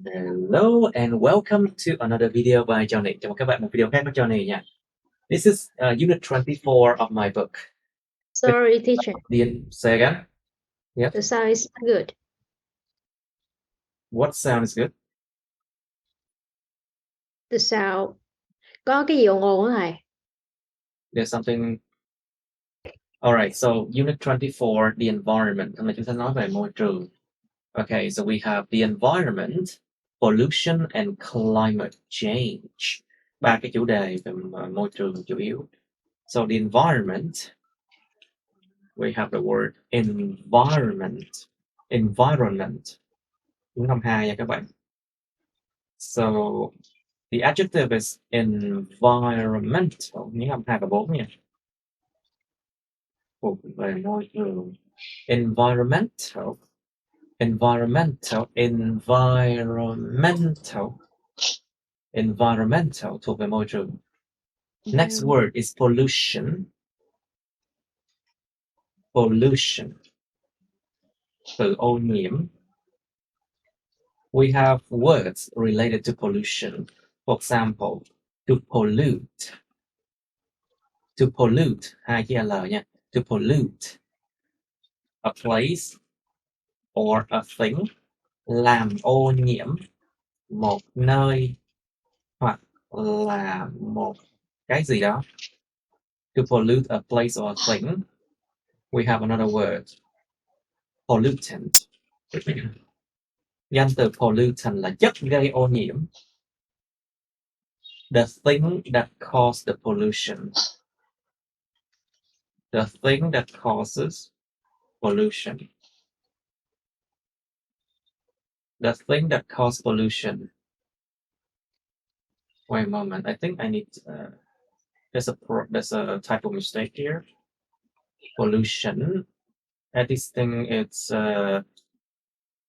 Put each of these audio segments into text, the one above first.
Hello and welcome to another video by Johnny. Chào mừng các bạn một video khác của Johnny nha. This is unit 24 of my book. Sorry, teacher. Say again. Yep. The sound is not good. What sound is good? The sound. Có cái gì ồn ồn đó thầy? There's something. Alright, so unit 24, the environment. Hôm nay chúng ta nói về môi trường. Okay, so we have the environment, pollution and climate change. Ba cái chủ đề về môi trường chủ yếu. So the environment, we have the word environment. Đúng năm 2 nha các bạn. So the adjective is environmental. Những năm 2 và 4 nha. Thuộc về môi trường. Environmental thuộc về môi trường. Next word is pollution. Từ ô nhiễm. We have words related to pollution. For example, to pollute, hai chữ L nha. To pollute a place or a thing, làm ô nhiễm một nơi hoặc là một cái gì đó. To pollute a place or a thing. We have another word, pollutant. Danh từ pollutant là chất gây ô nhiễm. The thing that caused the pollution. The thing that causes pollution. The thing that caused pollution. Wait a moment. I think I need. There's a type of mistake here. Pollution. At this thing, it's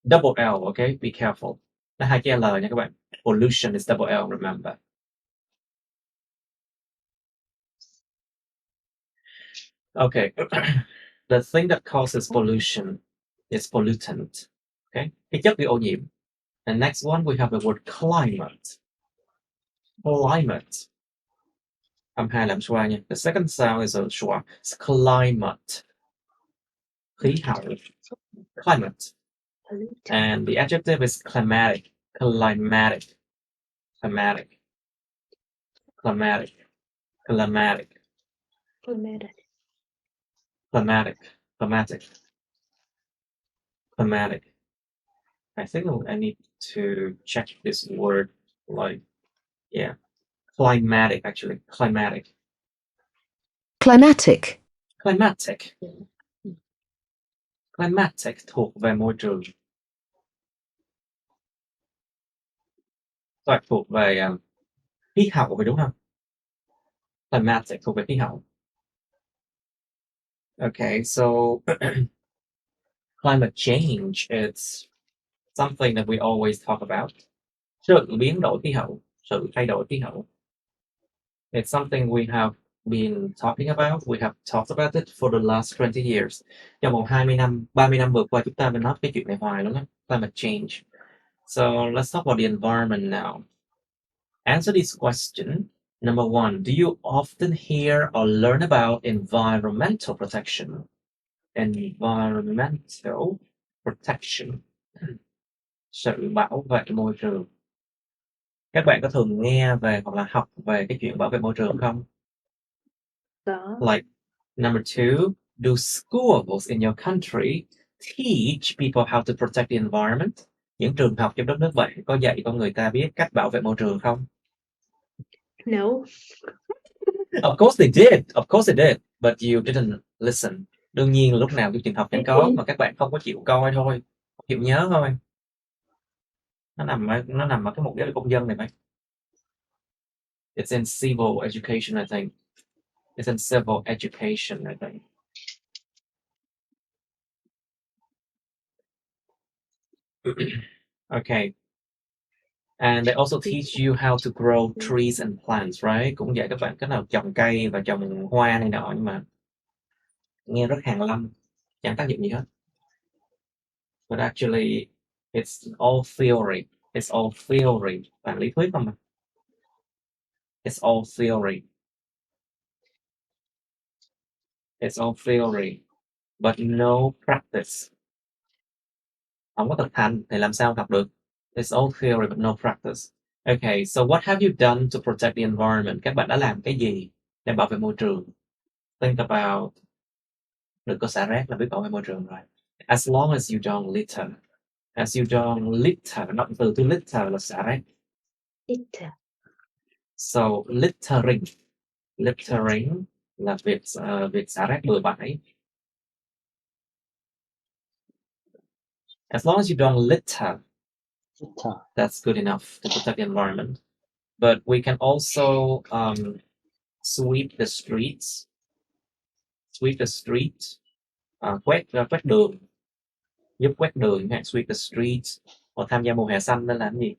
double L. Okay, be careful. Nó hai cái L nha các bạn. Pollution is double L. Remember. Okay. The thing that causes pollution is pollutant. Okay. Cái chất gây ô nhiễm. And next one we have the word climate. Climate. Âm hai làm xoa nha. The second sound is a schwa. It's climate. Khí hậu. Climate. And the adjective is climatic. Climatic. I think I need to check this word. Like, yeah, climatic actually. Climatic thuộc về môi trường. Rồi, thuộc về khí hậu phải đúng không? Climatic thuộc về khí hậu. Okay, so climate change is something that we always talk about. Sự biến đổi khí hậu, sự thay đổi khí hậu. It's something we have been talking about. We have talked about it for the last 20 years. Trong vòng 20 năm, 30 năm vừa qua chúng ta mới nói cái chuyện này hoài luôn á. Climate change. So let's talk about the environment now. Answer this question. Number 1, do you often hear or learn about environmental protection? Environmental protection. Sự bảo vệ môi trường. Các bạn có thường nghe về hoặc là học về cái chuyện bảo vệ môi trường không? Có. Like, number 2, do schools in your country teach people how to protect the environment? Những trường học trong đất nước bạn có dạy con người ta biết cách bảo vệ môi trường không? No. Of course they did, but you didn't listen. Đương nhiên lúc nào chương trình học chẳng có, mà các bạn không có chịu coi thôi, không chịu nhớ thôi. Nó nằm ở cái mục giáo dục công dân này mấy. It's in civil education, I think. It's in civil education, I think. Okay. And they also teach you how to grow trees and plants, right? Cũng dạy các bạn cách nào trồng cây và trồng hoa này nọ, nhưng mà nghe rất hàn lâm, chẳng tác dụng gì hết. But actually, it's all theory. It's all theory. Toàn lý thuyết không mà. It's all theory. It's all theory, but no practice. Không có thực hành thì làm sao học được? It's all theory but no practice. Okay, so what have you done to protect the environment? Các bạn đã làm cái gì để bảo vệ môi trường? Think about. Đừng có xả rác là biết bảo vệ môi trường rồi. As long as you don't litter. As you don't litter, nó từ litter là xả rác. Litter. So littering. Littering là việc xả rác bừa bãi. As long as you don't litter, that's good enough to protect the environment. But we can also sweep the streets. Sweep the streets. Quét đường. Giúp quét đường, sweep the streets. Hoặc tham gia mùa hè xanh nên làm gì?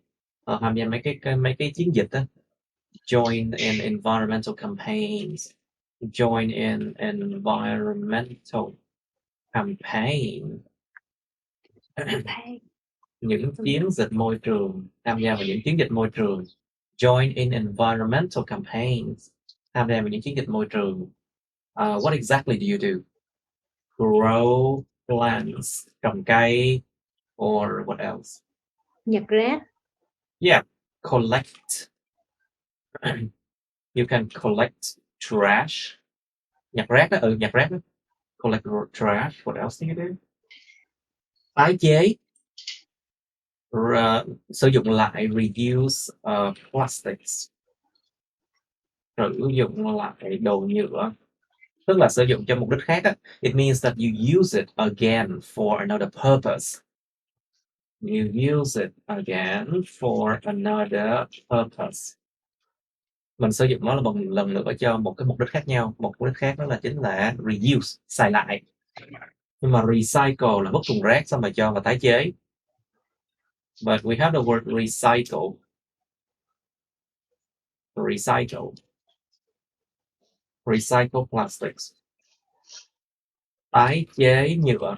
Tham gia mấy cái chiến dịch đó. Join in environmental campaigns. Join in environmental campaign. Những chiến dịch môi trường, tham gia vào những chiến dịch môi trường. Join in environmental campaigns, tham gia vào những chiến dịch môi trường. What exactly do you do? Grow plants, trồng cây, or what else? Nhặt rác. Yeah, collect. You can collect trash. Nhặt rác đó, nhặt rác đó. Collect trash. What else do you do? Tái chế. Sử dụng lại, reduce plastics. Sử dụng lại đồ nhựa, tức là sử dụng cho mục đích khác á. It means that you use it again for another purpose. You use it again for another purpose. Mình sử dụng nó là một lần nữa cho một cái mục đích khác nhau. Một mục đích khác đó là chính là reuse, xài lại. Nhưng mà recycle là vứt thùng rác xong rồi cho vào tái chế. But we have the word recycle. Recycle. Recycle plastics. Tái chế nhựa.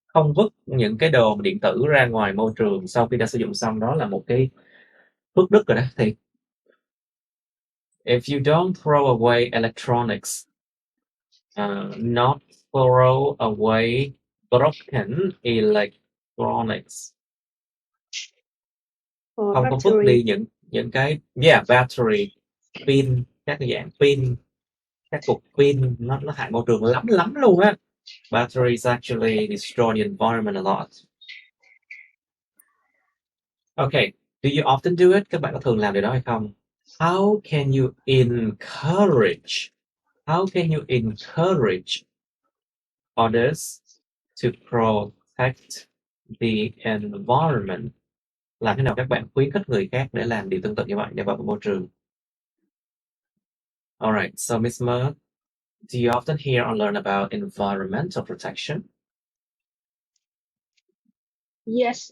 Không vứt những cái đồ điện tử ra ngoài môi trường sau khi đã sử dụng xong, đó là một cái phước đức rồi đó. Thì if you don't throw away electronics, not throw away broken electronics, không có vứt đi những cái battery, pin, các cái dạng pin, các cục pin, nó hại môi trường lắm luôn á. Batteries actually destroy the environment a lot. Okay, do you often do it? Các bạn có thường làm điều đó hay không? How can you encourage others to protect the environment? Làm thế nào các bạn khuyến khích người khác để làm điều tương tự như vậy để bảo vệ môi trường? Alright, so Miss Mer, do you often hear or learn about environmental protection? Yes,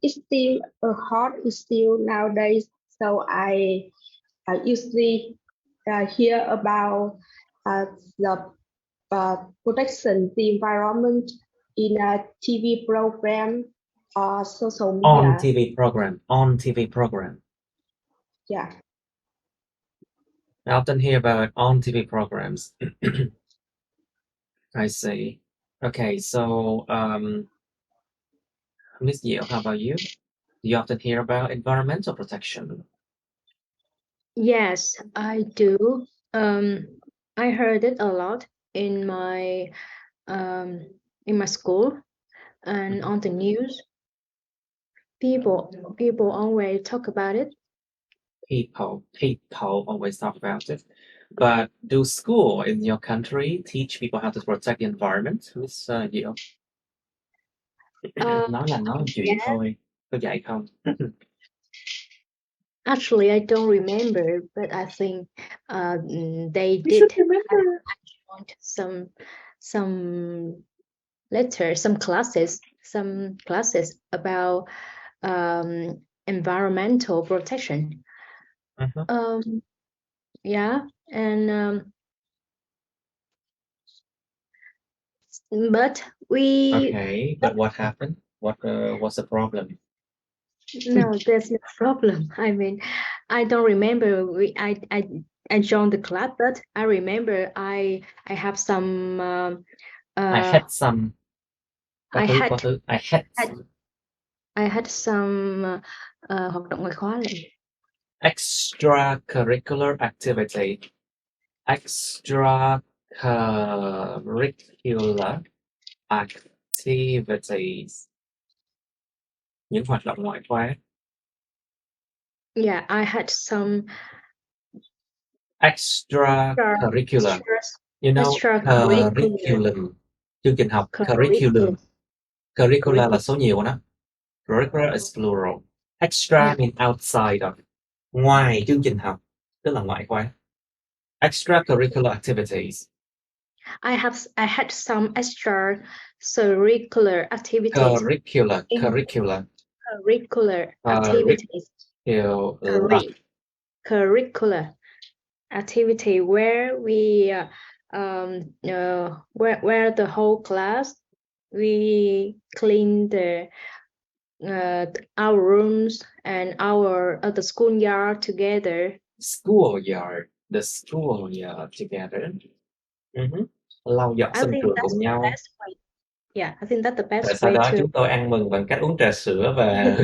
it's still a hot issue nowadays. So I usually hear about the protection the environment in a TV program or social media. On TV program. Yeah. I often hear about on TV programs. I see. Okay, so Miss Yeo, how about you? Do you often hear about environmental protection? Yes, I do. I heard it a lot in my school and on the news. People always talk about it. People always talk about it. But do school in your country teach people how to protect the environment, Miss Yeo? Nói là nói chuyện Yeah. thôi, có dạy không? Actually, I don't remember, but I think they did. I want some letters, some classes about environmental protection. Yeah, and but we. Okay, but what happened? What's the problem? No, there's no problem. I mean, I don't remember. I joined the club, but I remember I have some. I had some. I had I had I had some hoạt động ngoại khóa này. extracurricular activity. Extracurricular activities. Những hoạt động ngoại khóa. Yeah, I had some Extracurricular. You know, extracurricular. curriculum. Chương trình học. Curriculum. Curricular là số nhiều đó. Curricular is plural. Extra Yeah. means outside of. Ngoài chương trình học. Tức là ngoại khóa. Extracurricular activities. I had some extracurricular activities. Curricular Activities. curricular Curricular activity where we where the whole class we clean the our rooms and our the schoolyard together. schoolyard, the schoolyard together. Lau dọn I sân think trường that's cùng the nhau. best way. Yeah, I think that's the Rồi best sau way đó to. chúng tôi ăn mừng bằng cách uống trà sữa và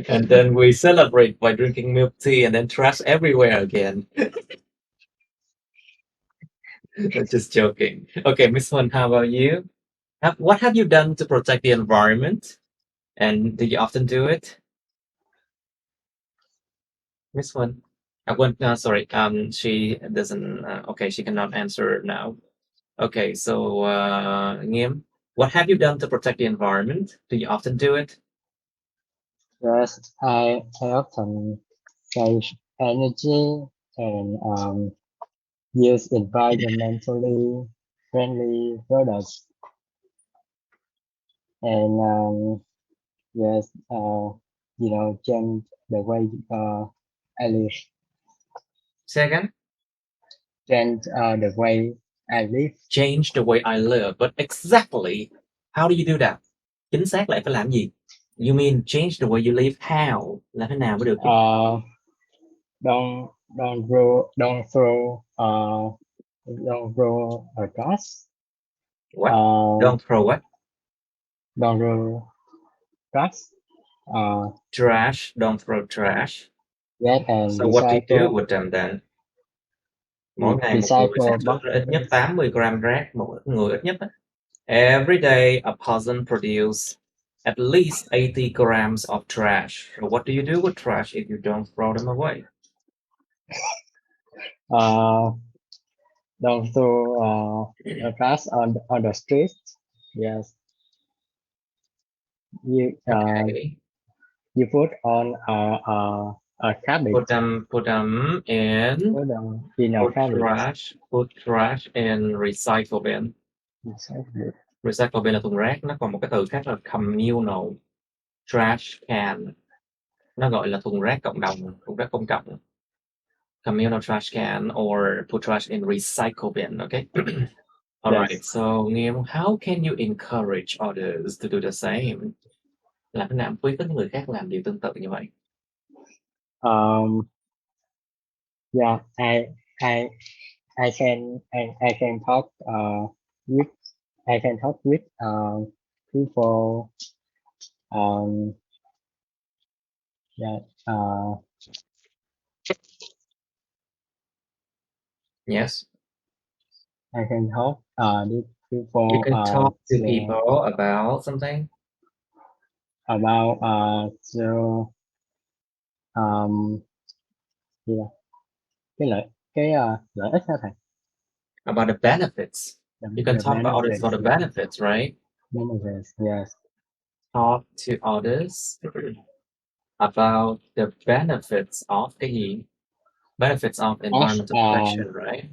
and then we celebrate by drinking milk tea and then trash everywhere again. Just joking. Okay, Miss Huân, how about you? What have you done to protect the environment? And do you often do it? Miss Huân? Sorry, she doesn't, okay, she cannot answer now. Okay, so, Nghiêm, what have you done to protect the environment? Do you often do it? Yes, I often save energy and use environmentally friendly products. And yes, change the way I live. Say again? Change the way I live. Change the way I live, but exactly how do you do that? Chính xác lại phải làm gì? You mean change the way you live? How? Là thế nào mới được? Don't throw a trash. What? Don't throw what? Don't throw trash. Trash. Don't throw trash. Yes, and So what do you do with them then? Mỗi ngày một người sẽ vứt ra ít nhất 80 gram rác, một người ít nhất. Every day a person produces at least 80 grams of trash. So what do you do with trash if you don't throw them away? Don't throw trash on the street. Yes. Okay. You put on a cabbage. Put them in. Put trash in recycle bin. Recycle bin là thùng rác. Nó còn một cái từ khác là communal trash can. Nó gọi là thùng rác cộng đồng, thùng rác công cộng. Communal trash can or put trash in recycle bin. Okay. All Yes. right. So Nghiêm, how can you encourage others to do the same? Làm thế nào khuyến khích người khác làm điều tương tự như vậy? Yeah, I can talk with people. Yes. I can talk with people. You can talk to people about something. About lợi ích hả thầy? About the benefits. You can talk about others for the benefits, right? Benefits, yes. Talk to others about the benefits of cái gì? Benefits of environmental protection, right?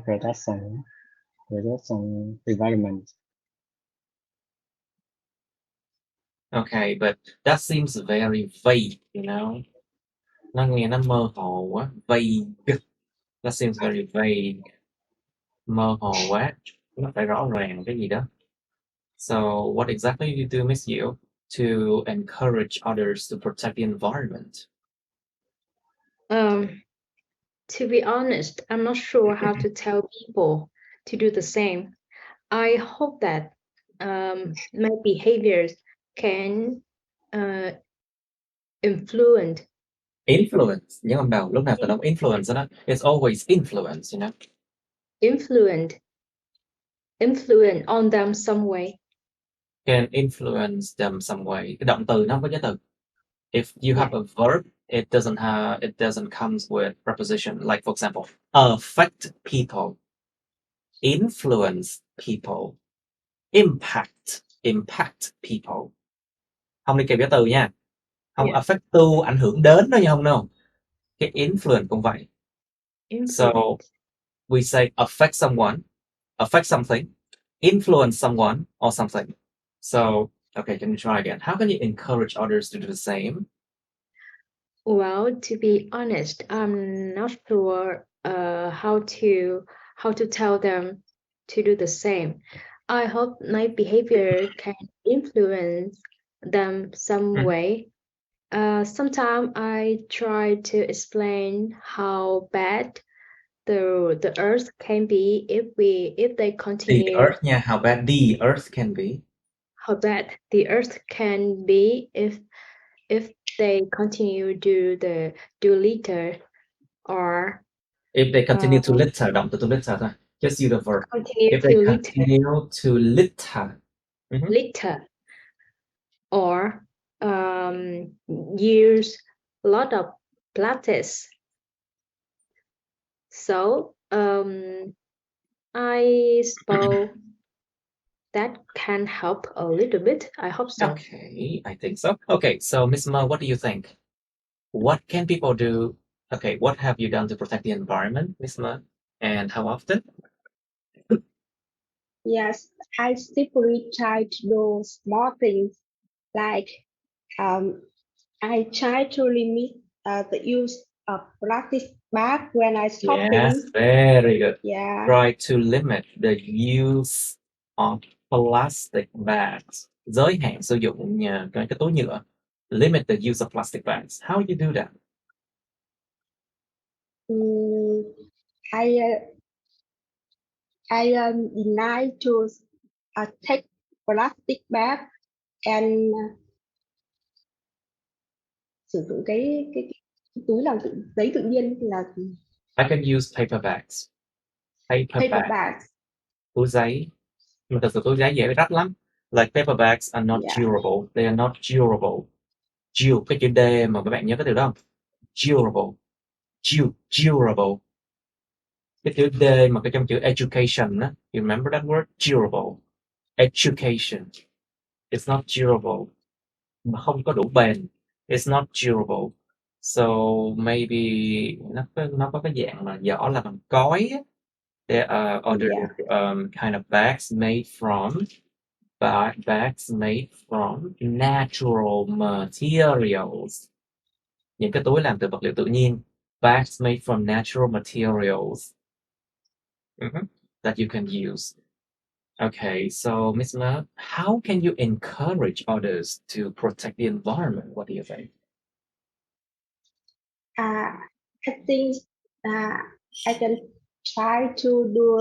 Protection environment. Okay, but that seems very vague, you know? Nó nghe nó mơ hồ quá. Vague. That seems very vague. Mơ hồ quá. Nó phải rõ ràng cái gì đó. So what exactly do you do, Miss Diệu, to encourage others to protect the environment? To be honest, I'm not sure how to tell people to do the same. I hope that my behaviors can influence Influence, nhớ không đầu, lúc nào tao đọc influence đó, it's always influence, you know. influence on them some way. Can influence them some way. Cái động từ nó không có giới từ. If you have a verb, it doesn't comes with preposition. Like for example, affect people, influence people, impact people. Không đi kèm giới từ nha. Không affect to ảnh hưởng đến đó nha, không đâu. Cái influence cũng vậy. So we say affect someone, affect something, influence someone or something. So okay, can you try again? How can you encourage others to do the same? Well, to be honest, I'm not sure how to tell them to do the same. I hope my behavior can influence them some way. Sometimes I try to explain how bad the earth can be if they continue. The earth, yeah, how bad the earth can be. How bad the earth can be if they continue do litter or If they continue to litter, động từ to litter thôi. Just use the verb. continue If they to continue to litter. litter or use a lot of plastics. So I suppose that can help a little bit. I hope so. Okay, I think so. Okay, so Miss Ma, what do you think? What can people do? Okay, what have you done to protect the environment, Miss Ma? And how often? Yes, I simply try to do small things like I try to limit the use of plastic bag when I shopping. Yes, very good. Yeah. Try to limit the use of plastic bags. Giới hạn sử dụng cái túi nhựa. Limit the use of plastic bags. How you do that? I deny to take plastic bag and sử dụng cái túi làm giấy tự nhiên là I can use paper bags. Paper bags. Túi giấy. Mà thật sự túi giấy dễ bị rách lắm. Like paper bags are not durable. They are not durable. Cái chữ D mà các bạn nhớ cái từ đó không? Durable. Durable. Cái chữ D mà cái trong chữ education á. You remember that word? Durable. Education. It's not durable. Mà không có đủ bền. It's not durable. So maybe nó có cái dạng mà vỏ là bằng cói á. There are other kind of bags made from natural materials. Những cái túi làm từ vật liệu tự nhiên. Bags made from natural materials that you can use. Okay, so Miss Ma, how can you encourage others to protect the environment? What do you think? I think I can try to do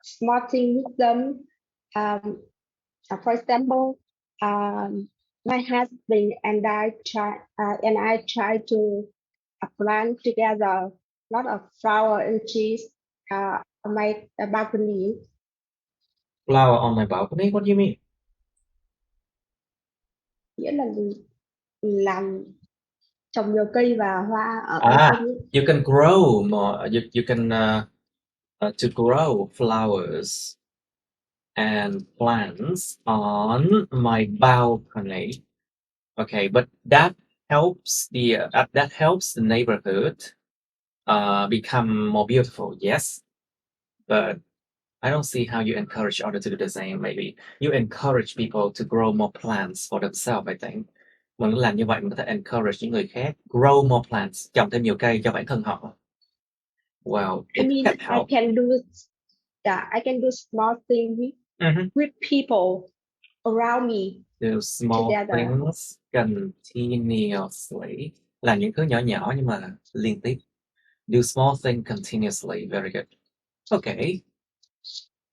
small things with them. For example, my husband and I try to plant together a lot of flower and trees on my balcony. Flower on my balcony? What do you mean? Nghĩa là làm trồng nhiều cây và hoa ở ban công. You can grow more. You can to grow flowers and plants on my balcony. Okay, but that helps the neighborhood become more beautiful. Yes, but I don't see how you encourage others to do the same. Maybe you encourage people to grow more plants for themselves. I think mình làm như vậy mình có thể encourage những người khác grow more plants, trồng thêm nhiều cây cho bản thân họ. Well, it can help. I can do small things with people around me. Do small Together. things continuously. Làm những thứ nhỏ nhỏ nhưng mà liên tiếp. Do small things continuously. Very good. Okay.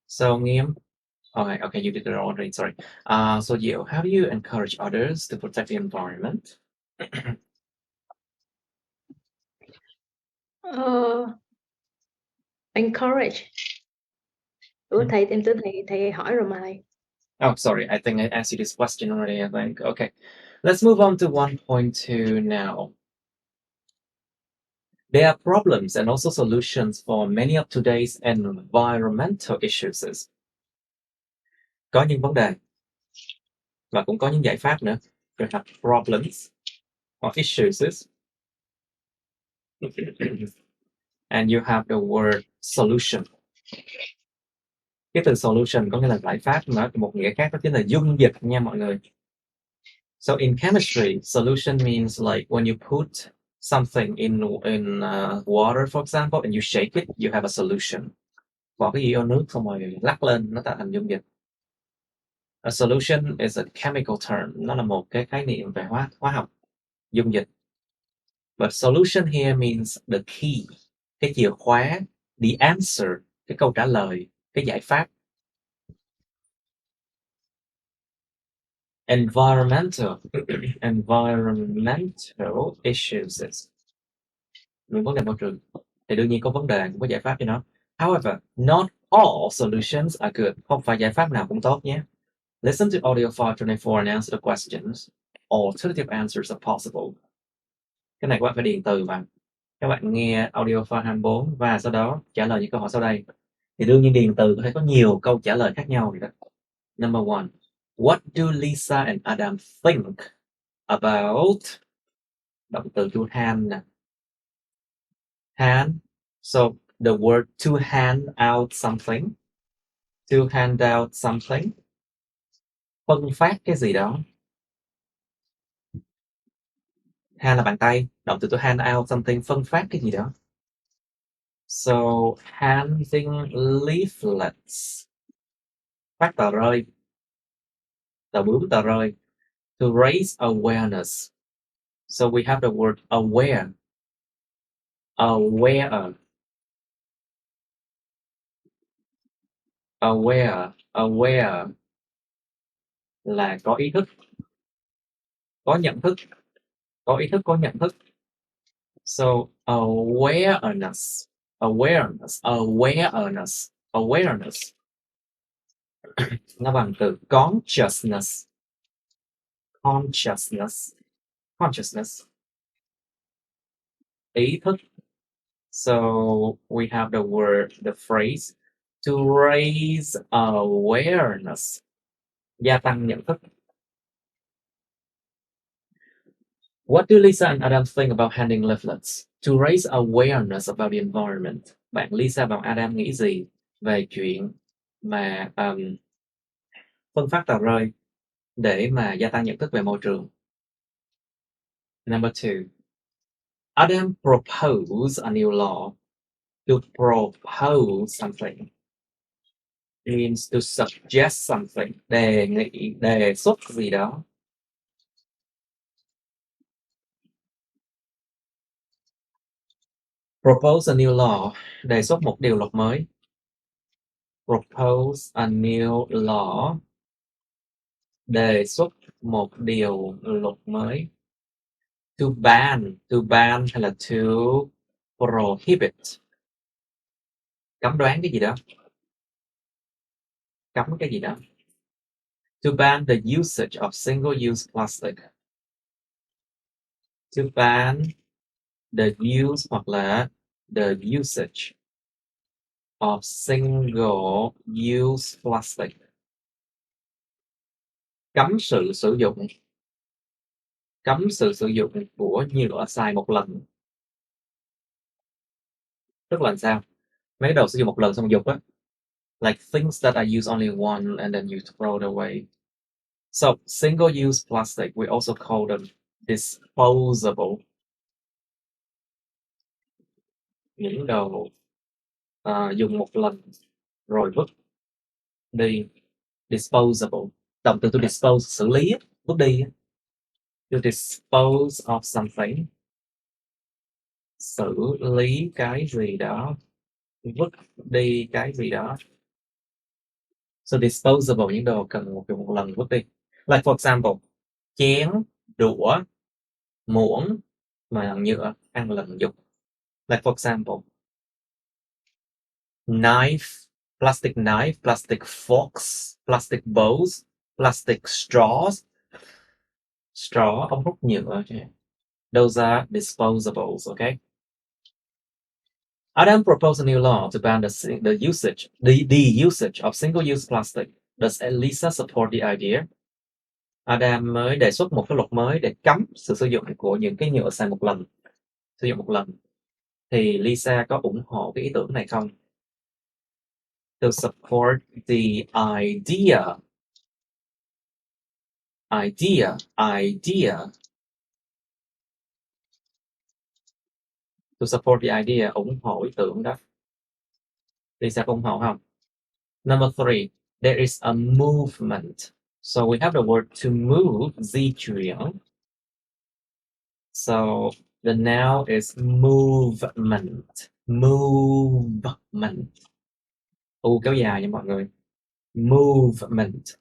So Nghiêm. Okay, you did it already. Sorry. So Diệu, how do you encourage others to protect the environment? Encourage. Ủa thầy, em tưởng thầy hỏi rồi mà thầy. Oh, sorry. I think I asked you this question already, I think. Okay. Let's move on to 1.2 now. There are problems and also solutions for many of today's environmental issues. Có những vấn đề và cũng có những giải pháp nữa. You have problems or issues. And you have the word solution. Cái từ solution có nghĩa là giải pháp, mà một nghĩa khác đó chính là dung dịch nha mọi người. So in chemistry, solution means like when you put something in water, for example, and you shake it, you have a solution. Bỏ cái gì vô nước xong rồi lắc lên, nó tạo thành dung dịch. A solution is a chemical term. Nó là một cái khái niệm về hóa học, dung dịch. But solution here means the key, cái chìa khóa, the answer, cái câu trả lời, cái giải pháp. Environmental issues. Những vấn đề môi trường thì đương nhiên có vấn đề, cũng có giải pháp cho nó. However, not all solutions are good. Không phải giải pháp nào cũng tốt nhé. Listen to audio file 24 and answer the questions. Alternative answers are possible. Cái này các bạn phải điền từ vào. Các bạn nghe audio file 24 và sau đó trả lời những câu hỏi sau đây. Thì đương nhiên điền từ có thể có nhiều câu trả lời khác nhau. Number 1. What do Lisa and Adam think about động từ to hand nè. Hand. So the word to hand out something. To hand out something. Phân phát cái gì đó. Hand là bàn tay. Động từ to hand out something, phân phát cái gì đó. So handing leaflets. Phát tờ rơi. Tờ bướm, tờ rơi. To raise awareness. So we have the word aware. Aware. Aware là có ý thức, có nhận thức, có ý thức, có nhận thức. So awareness. Nó bằng từ consciousness. Ý thức. So we have the phrase to raise awareness. Gia tăng nhận thức. What do Lisa and Adam think about handing leaflets? To raise awareness about the environment. Bạn Lisa và Adam nghĩ gì về chuyện mà phân phát tờ rơi để mà gia tăng nhận thức về môi trường? Number 2. Adam proposed a new law. To propose something means to suggest something. Đề nghị, đề xuất gì đó. Propose a new law. Đề xuất một điều luật mới. Propose a new law. Đề xuất một điều luật mới. To ban hay là to prohibit. Cấm đoán cái gì đó. Cấm cái gì đó. To ban the usage of single-use plastic. To ban the use hoặc là the usage of single-use plastic. Cấm sự sử dụng. Cấm sự sử dụng của nhựa xài một lần. Tức là sao? Mấy đồ sử dụng một lần xong dục á. Like things that are used only once and then you throw it away. So single-use plastic, we also call them disposable. Những đồ dùng một lần rồi vứt đi. Disposable. Động từ to dispose, xử lý, vứt đi. To dispose of something, xử lý cái gì đó, vứt đi cái gì đó. So disposable, những đồ cần dùng một lần vứt đi. Like for example, chén, đũa, muỗng mà bằng nhựa, ăn lần dùng. Like for example, knife, plastic knife, plastic forks, plastic bowls, plastic straws. Straw, ống hút nhựa. Those are disposables, okay? Adam proposed a new law to ban the usage of single-use plastic. Does Lisa support the idea? Adam mới đề xuất một cái luật mới để cấm sự sử dụng của những cái nhựa xài một lần, sử dụng một lần. Thì Lisa có ủng hộ cái ý tưởng này không? To support the idea. To support the idea, ủng hộ ý tưởng đó. Lisa có ủng hộ không? Number 3, there is a movement. So we have the word to move, di chuyển. So the noun is movement. Movement. Kéo dài nha mọi người. Movement.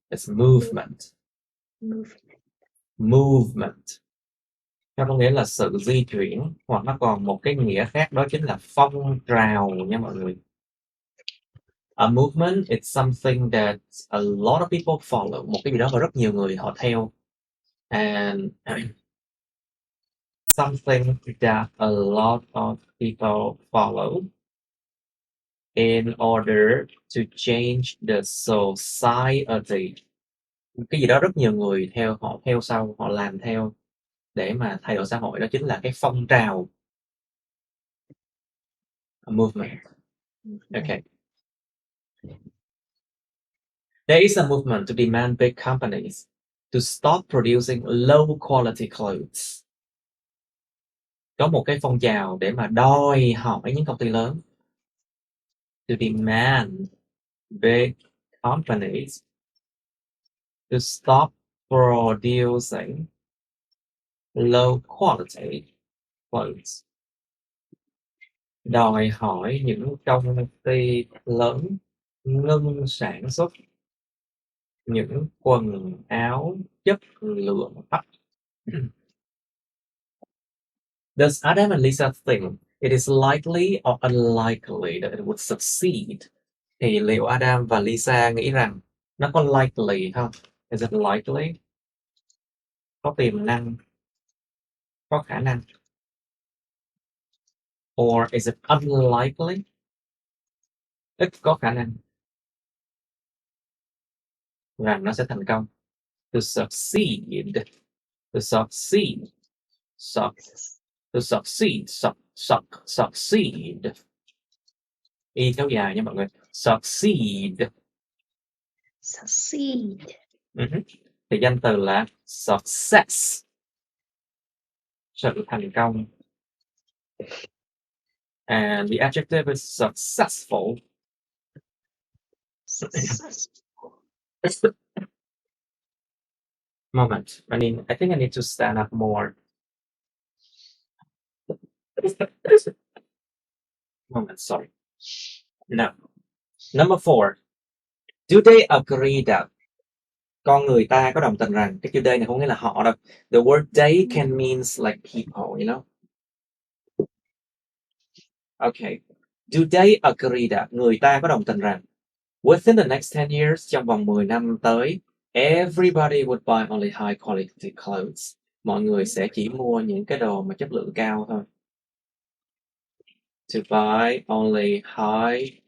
It's movement. Nó có nghĩa là sự di chuyển, hoặc nó còn một cái nghĩa khác, đó chính là phong trào nha mọi người. A movement is something that a lot of people follow. Một cái gì đó mà rất nhiều người họ theo. And something that a lot of people follow in order to change the society. Cái gì đó rất nhiều người theo, họ theo sau, họ làm theo để mà thay đổi xã hội, đó chính là cái phong trào. A movement. Okay. There is a movement to demand big companies to stop producing low quality clothes. Có một cái phong trào để mà đòi hỏi những công ty lớn to demand big companies to stop producing low quality clothes. Đòi hỏi những công ty lớn ngưng sản xuất những quần áo chất lượng thấp. Does Adam and Lisa think it is likely or unlikely that it would succeed? Thì liệu Adam và Lisa nghĩ rằng nó có likely không? Is it likely? Có tiềm năng, có khả năng. Or is it unlikely? Ít có khả năng rằng nó sẽ thành công. To succeed. Y kéo dài nha mọi người. Succeed. Thì danh từ là success. Sự thành công. And the adjective is successful. Moment. I think I need to stand up more. Moment, sorry. No. Number 4. Do they agree that? Con người ta có đồng tình rằng, cái chữ they này không nghĩa là họ đâu. The word they can means like people, you know? Okay. Do they agree that? Người ta có đồng tình rằng within the next 10 years, trong vòng 10 năm tới, everybody would buy only high quality clothes. Mọi người sẽ chỉ mua những cái đồ mà chất lượng cao thôi. To buy only high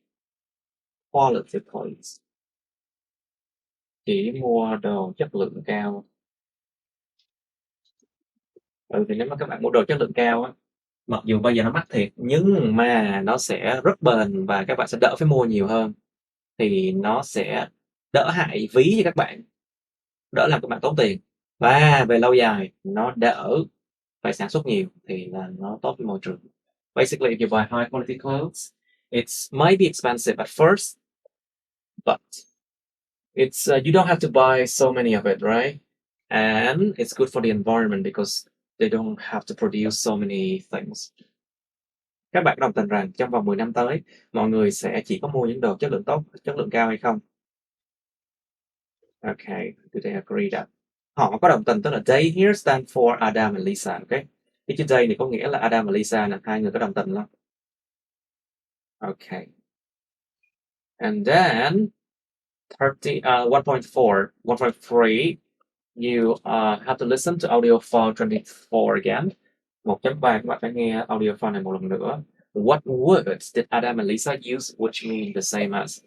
quality clothes. Chỉ mua đồ chất lượng cao. Thì nếu mà các bạn mua đồ chất lượng cao á, mặc dù bây giờ nó mắc thiệt, nhưng mà nó sẽ rất bền và các bạn sẽ đỡ phải mua nhiều hơn. Thì nó sẽ đỡ hại ví cho các bạn, đỡ làm các bạn tốn tiền. Và về lâu dài, nó đỡ phải sản xuất nhiều thì là nó tốt với môi trường. Basically, if you buy high quality clothes, it might be expensive at first, but It's you don't have to buy so many of it, right? And it's good for the environment because they don't have to produce so many things. Các bạn đồng tình rằng trong vòng 10 năm tới, mọi người sẽ chỉ có mua những đồ chất lượng tốt, chất lượng cao hay không? Okay, do they agree that? Họ có đồng tình, tức là they here stand for Adam and Lisa, okay? Cái chữ they này có nghĩa là Adam và Lisa nè, hai người có đồng tình không? Okay. And then 1.3, you have to listen to audio file 24 again. 1.3 các bạn phải nghe audio file này một lần nữa. What words did Adam and Lisa use which mean the same as?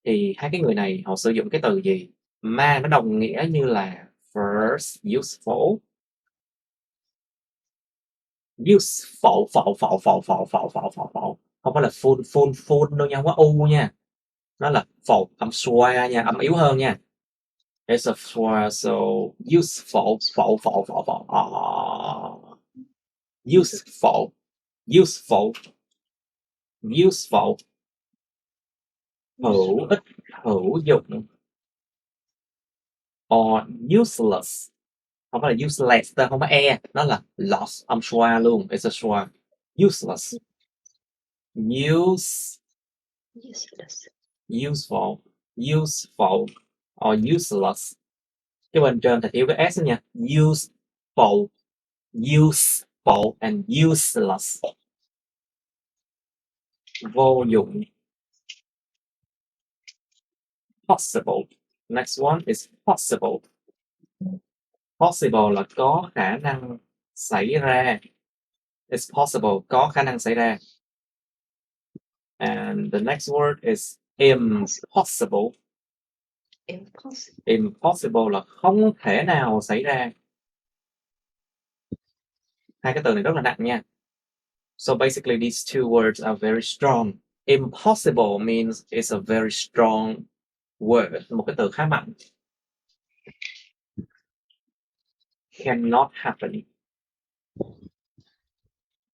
Thì hai cái người này họ sử dụng cái từ gì mà nó đồng nghĩa như là first useful, useful, không phải là full đâu nha, không có u nha, nó là phổ âm xoa nha, âm yếu hơn nha. It's a schwa, so useful, useful, hữu ích, hữu dụng, or useless, không phải là useless, ta không có e, nó là lost, âm schwa luôn, it's a schwa, useless, Useless. useful, or useless. Cái bên trên thì thiếu cái s nha, useful and useless. Vô dụng. Possible. Next one is possible. Possible là có khả năng xảy ra. It's possible, có khả năng xảy ra. And the next word is impossible. Impossible là không thể nào xảy ra. Hai cái từ này rất là nặng nha. So basically these two words are very strong. Impossible means it's a very strong word, một cái từ khá mạnh. Cannot happen.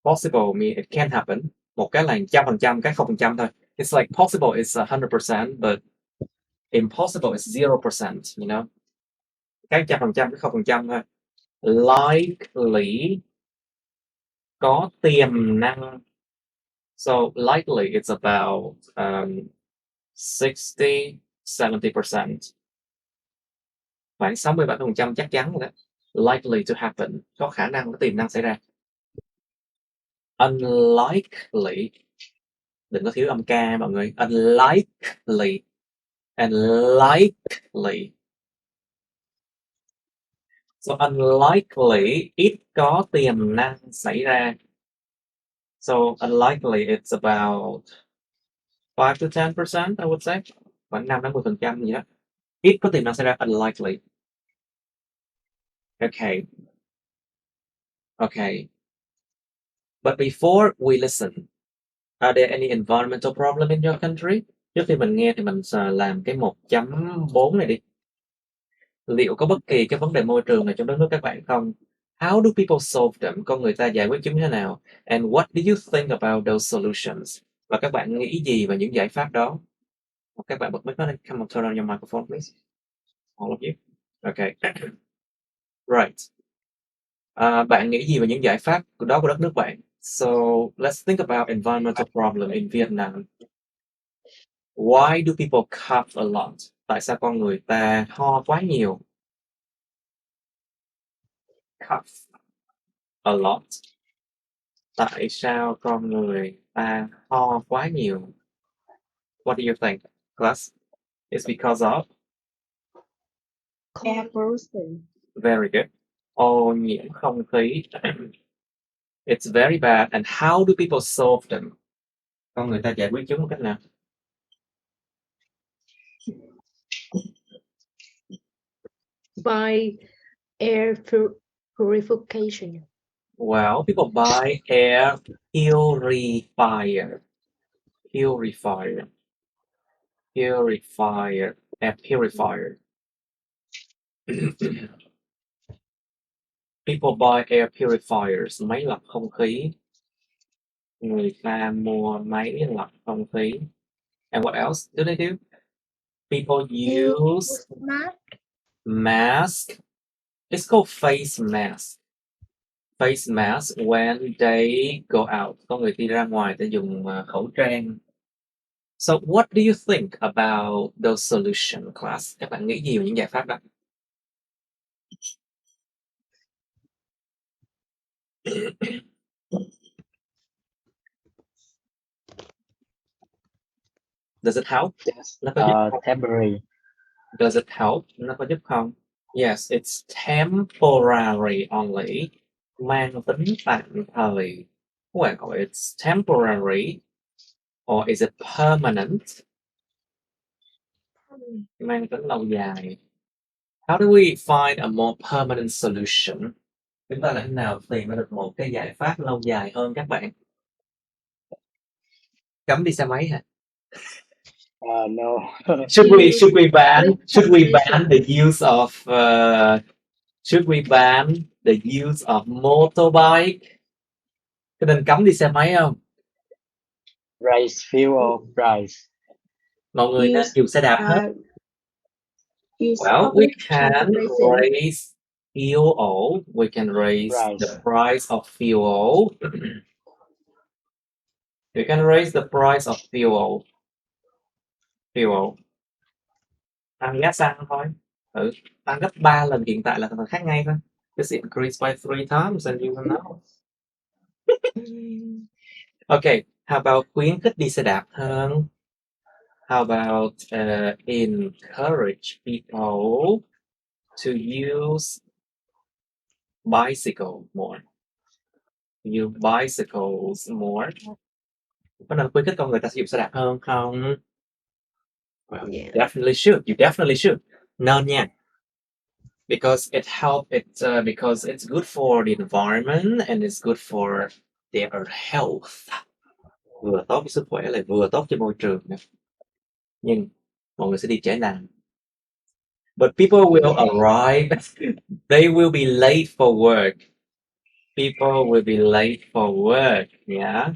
Possible means it can happen. Một cái là 100%, cái 0% thôi. It's like possible is 100%, but impossible is 0%, you know. Cái 100%, cái 0% thôi. Likely, có tiềm năng. So likely it's about 60-70%. Khoảng 60-70% chắc chắn rồi đó. Likely to happen, có khả năng, có tiềm năng xảy ra. Unlikely, đừng có thiếu âm k mọi người. Unlikely and likely. So unlikely, ít có tiềm năng xảy ra. So unlikely it's about 5-10%, I would say. Khoảng 5-10% gì đó. Ít có tiềm năng xảy ra, unlikely. Okay. But before we listen, are there any environmental problem in your country? Trước khi mình nghe thì mình làm cái 1.4 này đi. Liệu có bất kỳ cái vấn đề môi trường nào trong đất nước các bạn không? How do people solve them? Con người ta giải quyết chúng thế nào? And what do you think about those solutions? Và các bạn nghĩ gì về những giải pháp đó? Các bạn bật mic lên. Come on, turn on your microphone, please. All of you. Okay. Right. Bạn nghĩ gì về những giải pháp đó của đất nước bạn? So, let's think about environmental problem in Vietnam. Why do people cough a lot? Tại sao con người ta ho quá nhiều? Cough a lot. Tại sao con người ta ho quá nhiều? What do you think, class? It's because of? Air pollution. Very good. Ô nhiễm không khí. It's very bad. And how do people solve them? Con người ta giải quyết chúng một cách nào? By air purification. Well, people buy air purifier. Air purifier. People buy air purifiers, máy lọc không khí. Người ta mua máy lọc không khí. And what else do they do? People use mask. It's called face mask. Face mask when they go out. Có người đi ra ngoài để dùng khẩu trang. So what do you think about those solution, class? Các bạn nghĩ gì về những giải pháp đó? Does it help? Just Nó có giúp không? temporary. Does it help? Nó có giúp không? Yes, it's temporary only. Mang tính tạm thời. Well, it's temporary. Or is it permanent? Mang tính lâu dài. How do we find a more permanent solution? Chúng ta làm thế nào tìm ra được một cái giải pháp lâu dài hơn các bạn? Cấm đi xe máy hả? No. Should we ban the use of should we ban the use of motorbike? Có nên cấm đi xe máy không? Raise fuel price. Mọi người nên dùng xe đạp hết. Use Well, we public can transportation. raise fuel. We can raise the price of fuel. We can raise the price of fuel. Tăng giá xăng thôi. Tăng gấp 3 lần hiện tại là thành khác ngay thôi. Just increase by 3 times and you will know. Okay, how about khuyến khích đi xe đạp hơn? How about encourage people to use bicycle more? Use bicycles more. Có nên khuyến khích con người ta sử dụng xe đạp hơn không? Well, Yeah. definitely should. You definitely should. Nên nha. Because because it's good for the environment and it's good for their health. Vừa tốt cho sức khỏe lại vừa tốt cho môi trường nữa. Nhưng mọi người sẽ đi trễ nắng. But people will arrive. They will be late for work. People will be late for work. Yeah.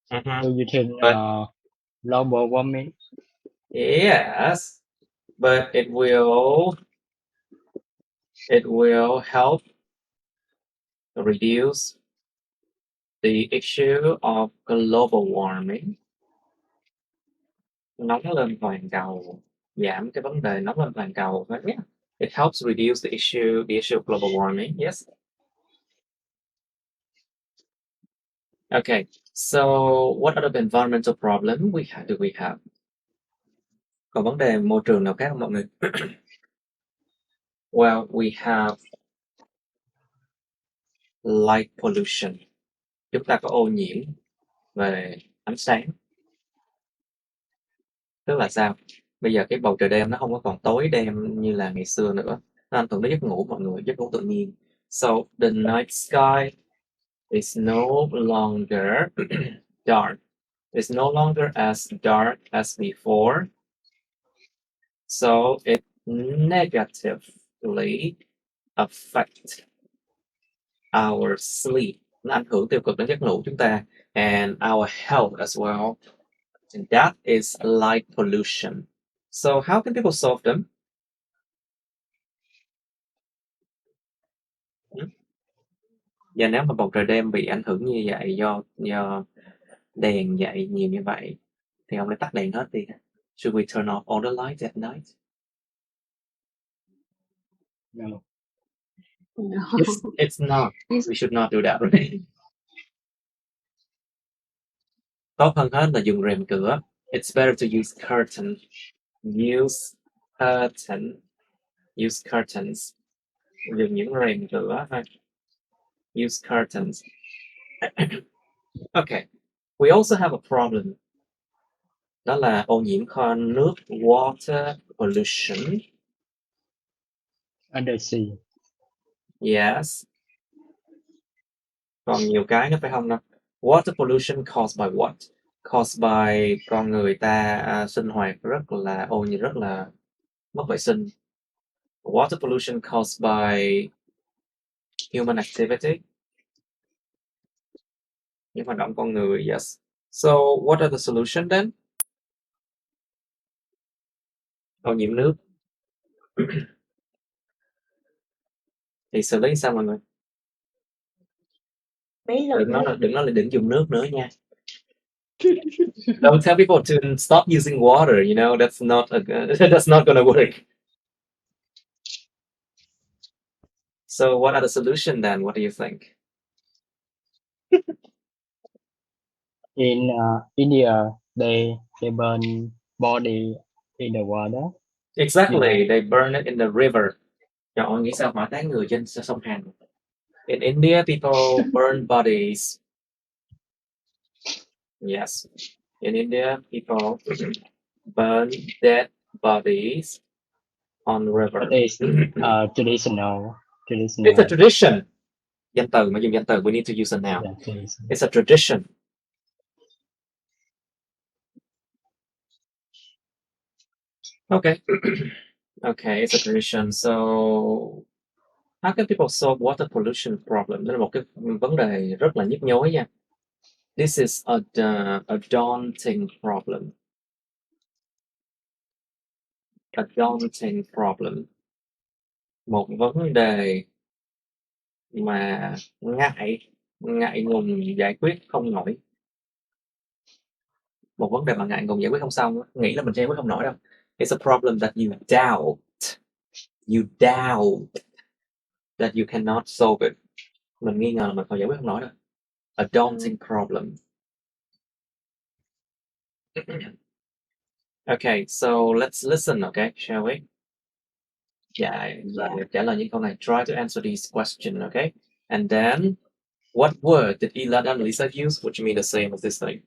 So you think global warming? Yes, but it will help reduce the issue of global warming. Nóng lên toàn cầu, giảm cái vấn đề nóng lên toàn cầu. Yeah. It helps reduce the issue of global warming. Yes. Okay. So what other environmental problem do we have? Còn vấn đề môi trường nào khác không mọi người? Well, we have light pollution. Chúng ta có ô nhiễm về ánh sáng. Tức là sao? Bây giờ cái bầu trời đêm nó không có còn tối đêm như là ngày xưa nữa. Nó ảnh hưởng đến giấc ngủ mọi người, giấc ngủ tự nhiên. So the night sky is no longer dark. It's no longer as dark as before. So it negatively affect our sleep. Nó ảnh hưởng tiêu cực đến giấc ngủ chúng ta. And our health as well. And that is light pollution. So how can people solve them? Và nếu mà bầu trời đêm bị ảnh hưởng như vậy do đèn dậy nhiều như vậy thì ông nên tắt đèn hết đi. Should we turn off all the lights at night? No. No. It's not. We should not do that. Right? Tốt hơn hết là dùng rèm cửa. It's better to use curtain. Use curtains. Dùng những rèm cửa thôi. Use curtains. Okay. We also have a problem. Đó là ô nhiễm kho nước, water pollution. Undersea. Yes. Còn nhiều cái nữa phải không nào? Water pollution caused by what? Caused by con người ta sinh hoạt rất là mất vệ sinh. Water pollution caused by human activity. Những hoạt động con người, yes. So what are the solution then? ô nhiễm nước. Thì xử lý sao mọi người? Mấy lần Đừng dùng nước nữa nha. Don't tell people to stop using water, you know, that's not gonna work. So what are the solution then? What do you think? In India, they burn body in the water. Exactly, they burn it in the river. Chọn nghĩ sao hỏa táng người trên sông Hàn. In India, people burn bodies. Yes, in India, people burn dead bodies on the river. It is traditional. It's a tradition. Danh từ mà dùng danh từ, we need to use a noun. Yeah, tradition. It's a tradition. Okay. Okay, it's a tradition. So how can people solve water pollution problem? Đó là một cái vấn đề rất là nhức nhối nha. This is a daunting problem. A daunting problem. Một vấn đề mà ngại ngùng giải quyết không nổi. Một vấn đề mà ngại ngùng giải quyết không xong, nghĩ là mình giải quyết không nổi đâu. It's a problem that you doubt that you cannot solve it. Mình nghi ngờ là mình không giải quyết không nổi đâu. A daunting problem. Okay, so let's listen, okay, shall we? Yeah. Trả lời những câu này. Try to answer these questions, okay? And then, what word did Elad and Lisa use, which mean the same as this thing?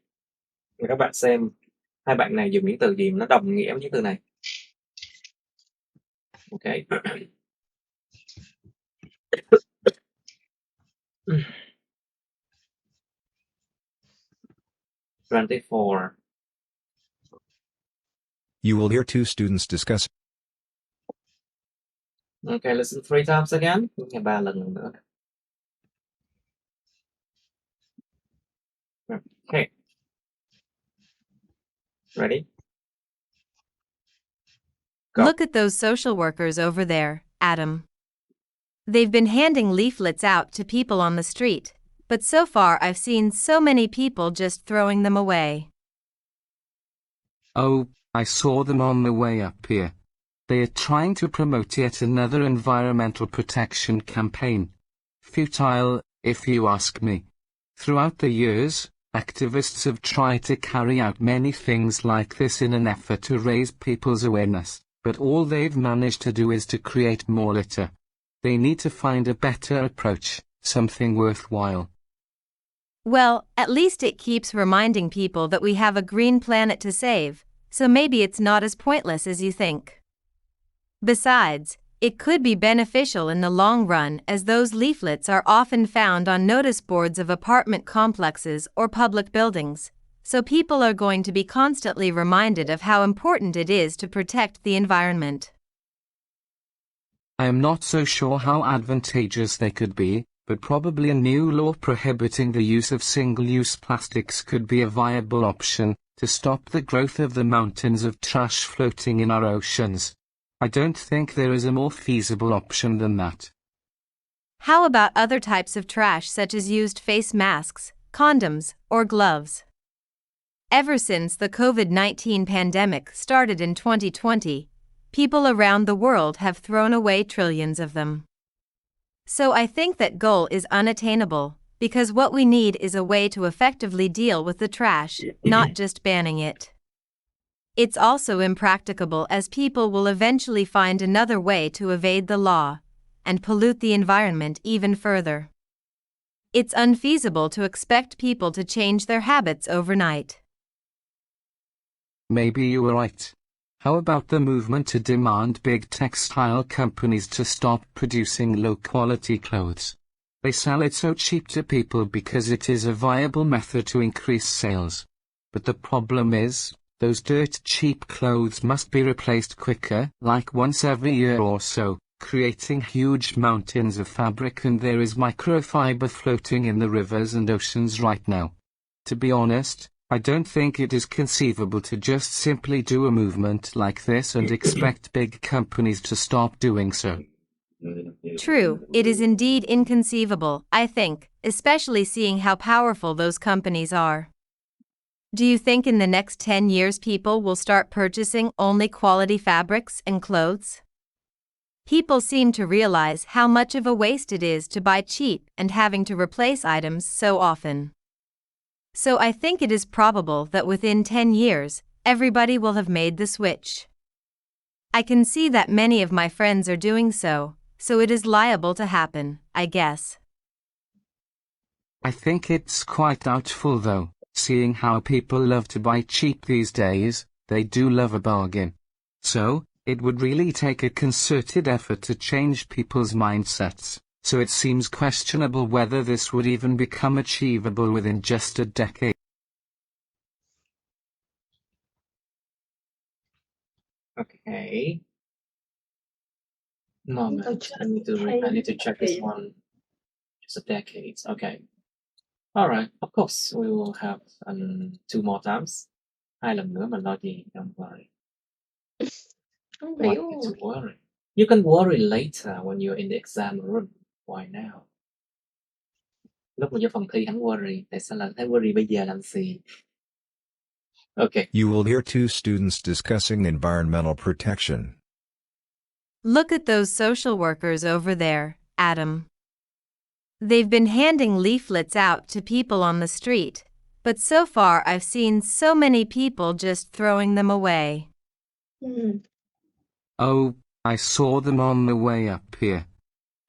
Các bạn xem, hai bạn này dùng những từ gì nó đồng nghĩa với những từ này. Okay. (24) You will hear two students discuss. Okay, listen 3 times again. Nghe 3 lần nữa. Okay. Ready? Go. Look at those social workers over there, Adam. They've been handing leaflets out to people on the street, but so far I've seen so many people just throwing them away. Oh, I saw them on the way up here. They are trying to promote yet another environmental protection campaign. Futile, if you ask me. Throughout the years, activists have tried to carry out many things like this in an effort to raise people's awareness, but all they've managed to do is to create more litter. They need to find a better approach, something worthwhile. Well, at least it keeps reminding people that we have a green planet to save, so maybe it's not as pointless as you think. Besides, it could be beneficial in the long run, as those leaflets are often found on notice boards of apartment complexes or public buildings, so people are going to be constantly reminded of how important it is to protect the environment. I am not so sure how advantageous they could be, but probably a new law prohibiting the use of single-use plastics could be a viable option to stop the growth of the mountains of trash floating in our oceans. I don't think there is a more feasible option than that. How about other types of trash such as used face masks, condoms, or gloves? Ever since the COVID-19 pandemic started in 2020, people around the world have thrown away trillions of them. So I think that goal is unattainable, because what we need is a way to effectively deal with the trash, not just banning it. It's also impracticable, as people will eventually find another way to evade the law and pollute the environment even further. It's unfeasible to expect people to change their habits overnight. Maybe you were right. How about the movement to demand big textile companies to stop producing low-quality clothes? They sell it so cheap to people because it is a viable method to increase sales. But the problem is, those dirt cheap clothes must be replaced quicker, like once every year or so, creating huge mountains of fabric, and there is microfiber floating in the rivers and oceans right now. To be honest, I don't think it is conceivable to just simply do a movement like this and expect big companies to stop doing so. True, it is indeed inconceivable, I think, especially seeing how powerful those companies are. Do you think in the next 10 years people will start purchasing only quality fabrics and clothes? People seem to realize how much of a waste it is to buy cheap and having to replace items so often. So I think it is probable that within 10 years, everybody will have made the switch. I can see that many of my friends are doing so it is liable to happen, I guess. I think it's quite doubtful though, seeing how people love to buy cheap these days, they do love a bargain. So, it would really take a concerted effort to change people's mindsets. So it seems questionable whether this would even become achievable within just a decade. Okay. Moment. I need to check this one. Just a decade. Okay. All right. Of course, we will have 2 more times. 2 lần nữa mình lo gì? Don't worry. Không Why hiểu. need to worry? You can worry later when you're in the exam room. Why now? Lúc mà vô phòng thi hắn worry. Tại sao lại thấy worry bây giờ làm gì? Okay. You will hear two students discussing environmental protection. Look at those social workers over there, Adam. They've been handing leaflets out to people on the street, but so far I've seen so many people just throwing them away. Oh, I saw them on the way up here.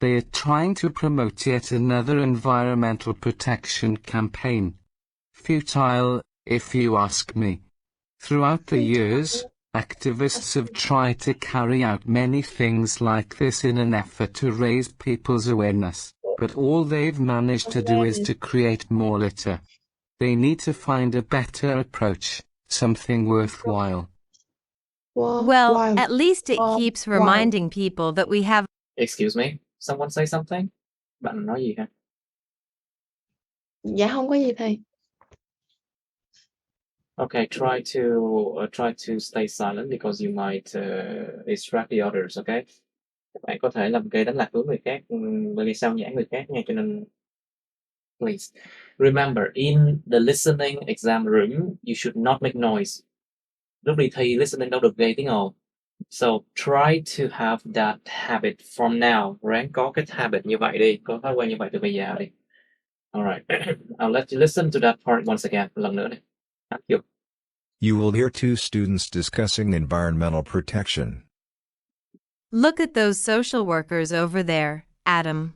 They are trying to promote yet another environmental protection campaign. Futile, if you ask me. Throughout the years, activists have tried to carry out many things like this in an effort to raise people's awareness, but all they've managed to do is to create more litter. They need to find a better approach, something worthwhile. Well, at least it keeps reminding people that we have. Excuse me? Someone say something? Bạn nói gì hả? Dạ không có gì thầy. Okay, try to stay silent because you might distract the others, okay? Các bạn có thể làm gây đánh lạc hướng người khác, gây sao nhãng người khác nha, cho nên please remember in the listening exam room you should not make noise. Lúc đi thi listening đâu được gây tiếng ồn. So try to have that habit from now. Ráng có cái habit như vậy đi, có thói quen như vậy từ bây giờ đi. Alright, I'll let you listen to that part once again. Lần nữa đi. Thank you. You will hear two students discussing environmental protection. Look at those social workers over there, Adam.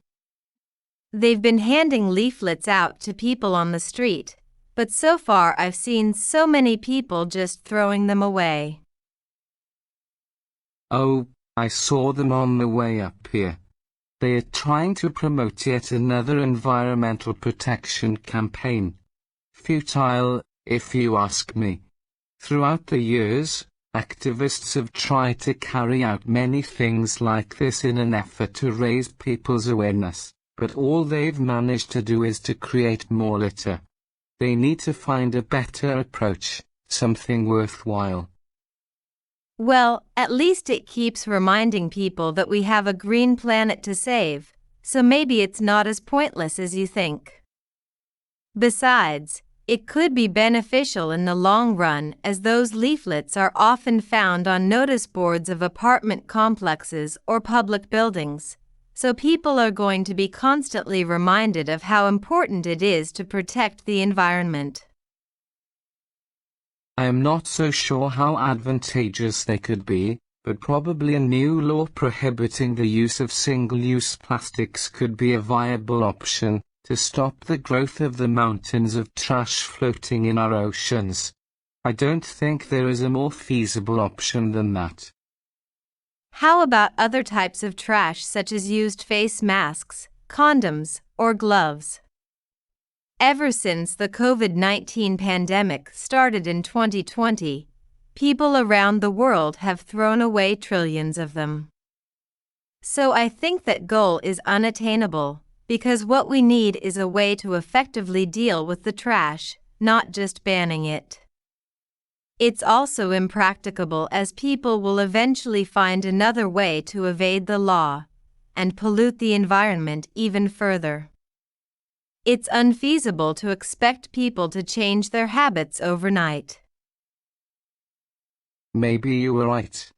They've been handing leaflets out to people on the street, but so far I've seen so many people just throwing them away. Oh, I saw them on the way up here. They are trying to promote yet another environmental protection campaign. Futile, if you ask me. Throughout the years, activists have tried to carry out many things like this in an effort to raise people's awareness, but all they've managed to do is to create more litter. They need to find a better approach, something worthwhile. Well, at least it keeps reminding people that we have a green planet to save, so maybe it's not as pointless as you think. Besides, it could be beneficial in the long run as those leaflets are often found on notice boards of apartment complexes or public buildings, so people are going to be constantly reminded of how important it is to protect the environment. I am not so sure how advantageous they could be, but probably a new law prohibiting the use of single-use plastics could be a viable option to stop the growth of the mountains of trash floating in our oceans. I don't think there is a more feasible option than that. How about other types of trash such as used face masks, condoms, or gloves? Ever since the COVID-19 pandemic started in 2020, people around the world have thrown away trillions of them. So I think that goal is unattainable, because what we need is a way to effectively deal with the trash, not just banning it. It's also impracticable as people will eventually find another way to evade the law and pollute the environment even further. It's unfeasible to expect people to change their habits overnight. Maybe you were right.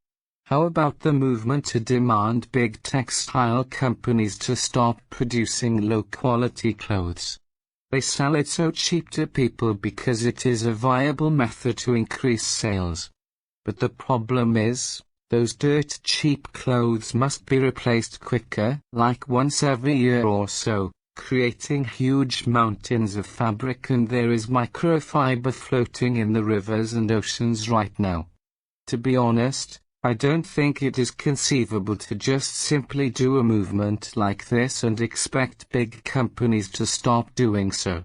How about the movement to demand big textile companies to stop producing low-quality clothes? They sell it so cheap to people because it is a viable method to increase sales. But the problem is, those dirt cheap clothes must be replaced quicker, like once every year or so, creating huge mountains of fabric, and there is microfiber floating in the rivers and oceans right now. To be honest, I don't think it is conceivable to just simply do a movement like this and expect big companies to stop doing so.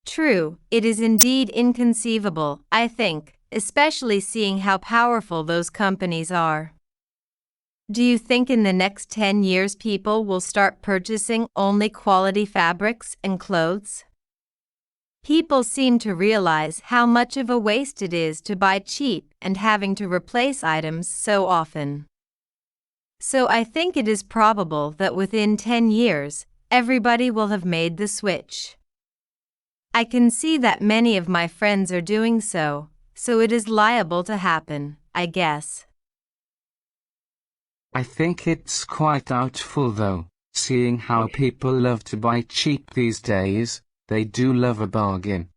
True, it is indeed inconceivable, I think, especially seeing how powerful those companies are. Do you think in the next 10 years people will start purchasing only quality fabrics and clothes? People seem to realize how much of a waste it is to buy cheap and having to replace items so often. So I think it is probable that within 10 years, everybody will have made the switch. I can see that many of my friends are doing so it is liable to happen, I guess. I think it's quite doubtful though, seeing how people love to buy cheap these days. They do love a bargain.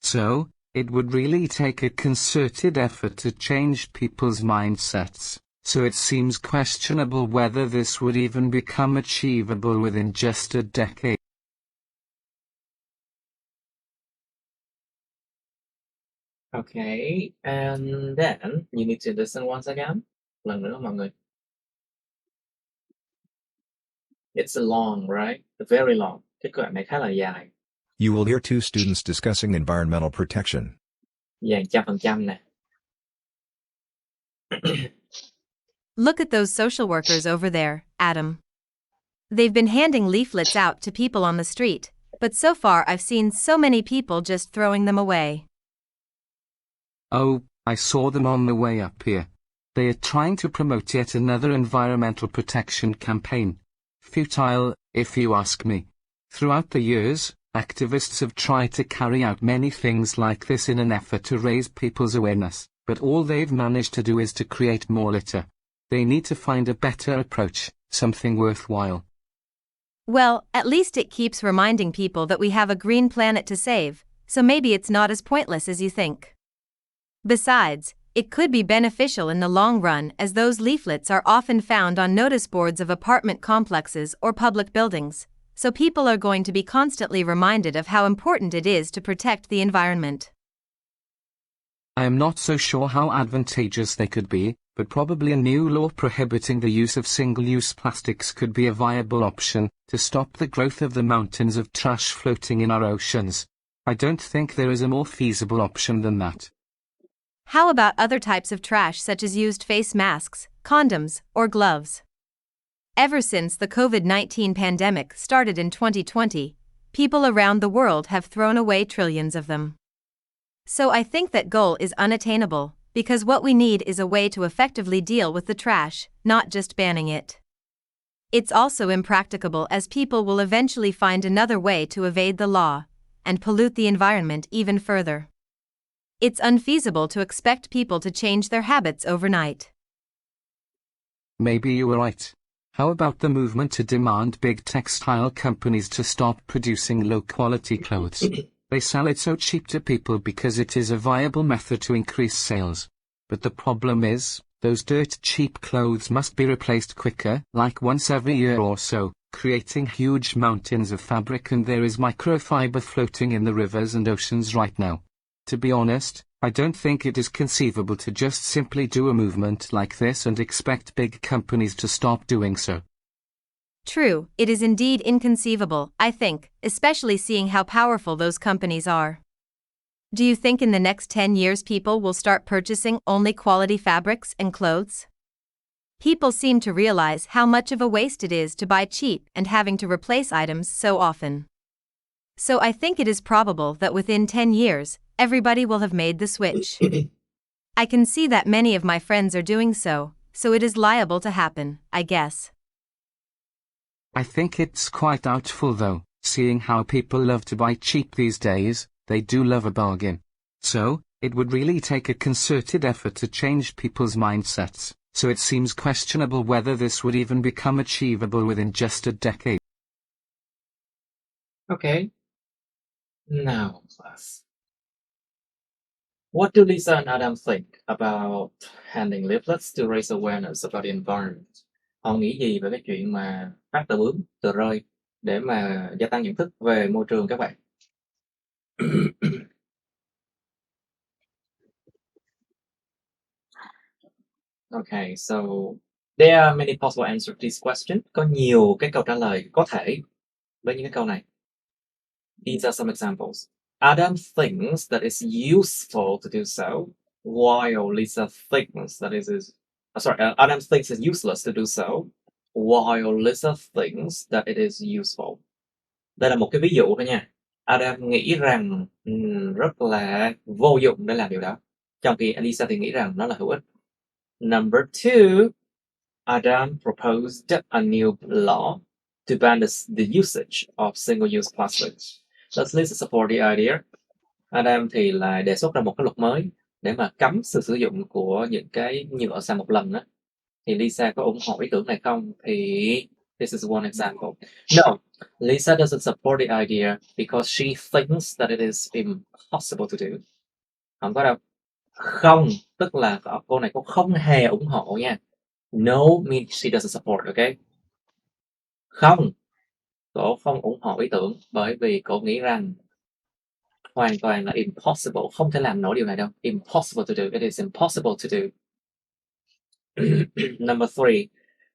So, it would really take a concerted effort to change people's mindsets, so it seems questionable whether this would even become achievable within just a decade. Okay, and then you need to listen once again. Lần nữa mọi người. It's long, right? Very long. Cái đoạn này khá là dài. You will hear two students discussing environmental protection. Dài 100% nè. Look at those social workers over there, Adam. They've been handing leaflets out to people on the street, but so far I've seen so many people just throwing them away. Oh, I saw them on the way up here. They are trying to promote yet another environmental protection campaign. Futile, if you ask me. Throughout the years, activists have tried to carry out many things like this in an effort to raise people's awareness, but all they've managed to do is to create more litter. They need to find a better approach, something worthwhile. Well, at least it keeps reminding people that we have a green planet to save, so maybe it's not as pointless as you think. Besides, it could be beneficial in the long run, as those leaflets are often found on notice boards of apartment complexes or public buildings, so people are going to be constantly reminded of how important it is to protect the environment. I am not so sure how advantageous they could be, but probably a new law prohibiting the use of single-use plastics could be a viable option to stop the growth of the mountains of trash floating in our oceans. I don't think there is a more feasible option than that. How about other types of trash such as used face masks, condoms, or gloves? Ever since the COVID-19 pandemic started in 2020, people around the world have thrown away trillions of them. So I think that goal is unattainable, because what we need is a way to effectively deal with the trash, not just banning it. It's also impracticable as people will eventually find another way to evade the law and pollute the environment even further. It's unfeasible to expect people to change their habits overnight. Maybe you were right. How about the movement to demand big textile companies to stop producing low-quality clothes? They sell it so cheap to people because it is a viable method to increase sales. But the problem is, those dirt cheap clothes must be replaced quicker, like once every year or so, creating huge mountains of fabric, and there is microfiber floating in the rivers and oceans right now. To be honest, I don't think it is conceivable to just simply do a movement like this and expect big companies to stop doing so. True, it is indeed inconceivable, I think, especially seeing how powerful those companies are. Do you think in the next 10 years people will start purchasing only quality fabrics and clothes? People seem to realize how much of a waste it is to buy cheap and having to replace items so often. so I think it is probable that within 10 years, everybody will have made the switch. I can see that many of my friends are doing so it is liable to happen, I guess. I think it's quite doubtful though, seeing how people love to buy cheap these days, they do love a bargain. So, it would really take a concerted effort to change people's mindsets, so it seems questionable whether this would even become achievable within just a decade. Okay. Now, class. What do Lisa and Adam think about handing leaflets to raise awareness about the environment? Họ nghĩ gì về cái chuyện mà phát tờ bướm, tờ rơi để mà gia tăng nhận thức về môi trường các bạn? Okay, so there are many possible answers to this question. Có nhiều cái câu trả lời có thể với những cái câu này. These are some examples. Adam thinks that it's useful to do so, while Lisa thinks that Adam thinks it's useless to do so, while Lisa thinks that it is useful. Đây là một cái ví dụ thôi nha. Adam nghĩ rằng rất là vô dụng để làm điều đó, trong khi Lisa thì nghĩ rằng nó là hữu ích. Number 2, Adam proposed a new law to ban the usage of single-use plastics. Does Lisa support the idea? Adam thì là đề xuất ra một cái luật mới để mà cấm sự sử dụng của những cái nhựa xài một lần đó. Thì Lisa có ủng hộ ý tưởng này không? Thì this is one example. No, Lisa doesn't support the idea because she thinks that it is impossible to do. Không có đâu. Không, tức là cô này cũng không hề ủng hộ nha. No means she doesn't support, okay? Không, cô không ủng hộ ý tưởng bởi vì cô nghĩ rằng hoàn toàn là impossible, không thể làm nổi điều này đâu. Impossible to do, it is impossible to do. Number 3,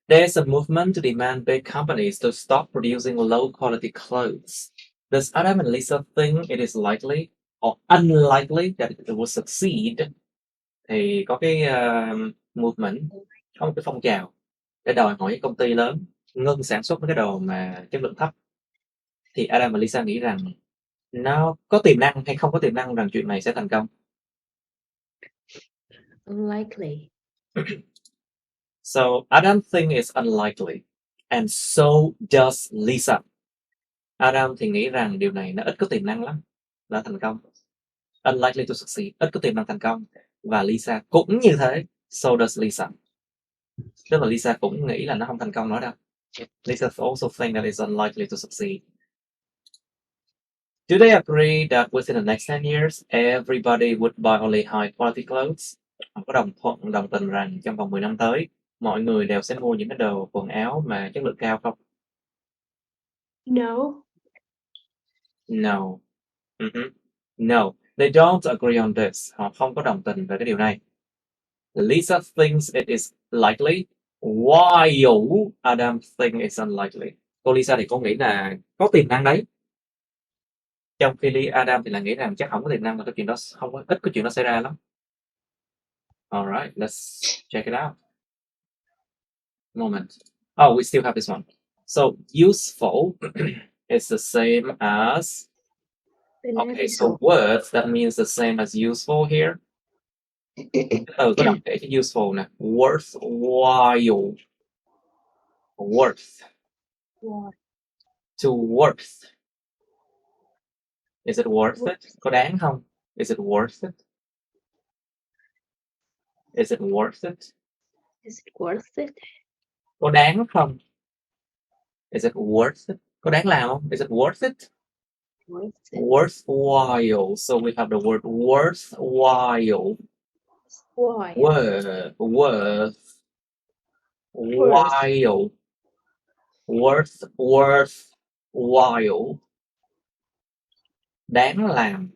there's a movement to demand big companies to stop producing low quality clothes. Does Adam and Lisa think it is likely or unlikely that it will succeed? Thì có cái movement, có một cái phong trào để đòi hỏi công ty lớn ngưng sản xuất mấy cái đồ mà chất lượng thấp. Thì Adam và Lisa nghĩ rằng nó có tiềm năng hay không có tiềm năng rằng chuyện này sẽ thành công? Unlikely. So Adam thinks it's unlikely, and so does Lisa. Adam thì nghĩ rằng điều này nó ít có tiềm năng lắm để thành công. Unlikely to succeed, ít có tiềm năng thành công. Và Lisa cũng như thế. So does Lisa. Tức là Lisa cũng nghĩ là nó không thành công nữa đâu. Lisa also think that it's unlikely to succeed. Do they agree that within the next 10 years, everybody would buy only high quality clothes? Họ có đồng tình rằng trong vòng 10 năm tới, mọi người đều sẽ mua những cái đồ quần áo mà chất lượng cao không? No. No. No, they don't agree on this. Họ không có đồng tình về cái điều này. Lisa thinks it is likely, while Adam thinks it's unlikely. Cô Lisa thì cô nghĩ là có tiềm năng đấy. Trong khi Adam thì là nghĩ rằng chắc không có tiềm năng và cái chuyện đó ít có chuyện đó xảy ra lắm. Alright, let's check it out. Moment. Oh, we still have this one. So useful is the same as. Okay, so worth, that means the same as useful here. Từ có đọc để cho useful nè. Worthwhile. Worth. To worth. Is it worth it? Có đáng không? Is it worth it? Is it worth it? Is it worth it? Có đáng không? Is it worth it? Có đáng làm không? Is it worth it? Worthwhile. So we have the word worthwhile. Why? Worthwhile. Worthwhile. Đáng làm.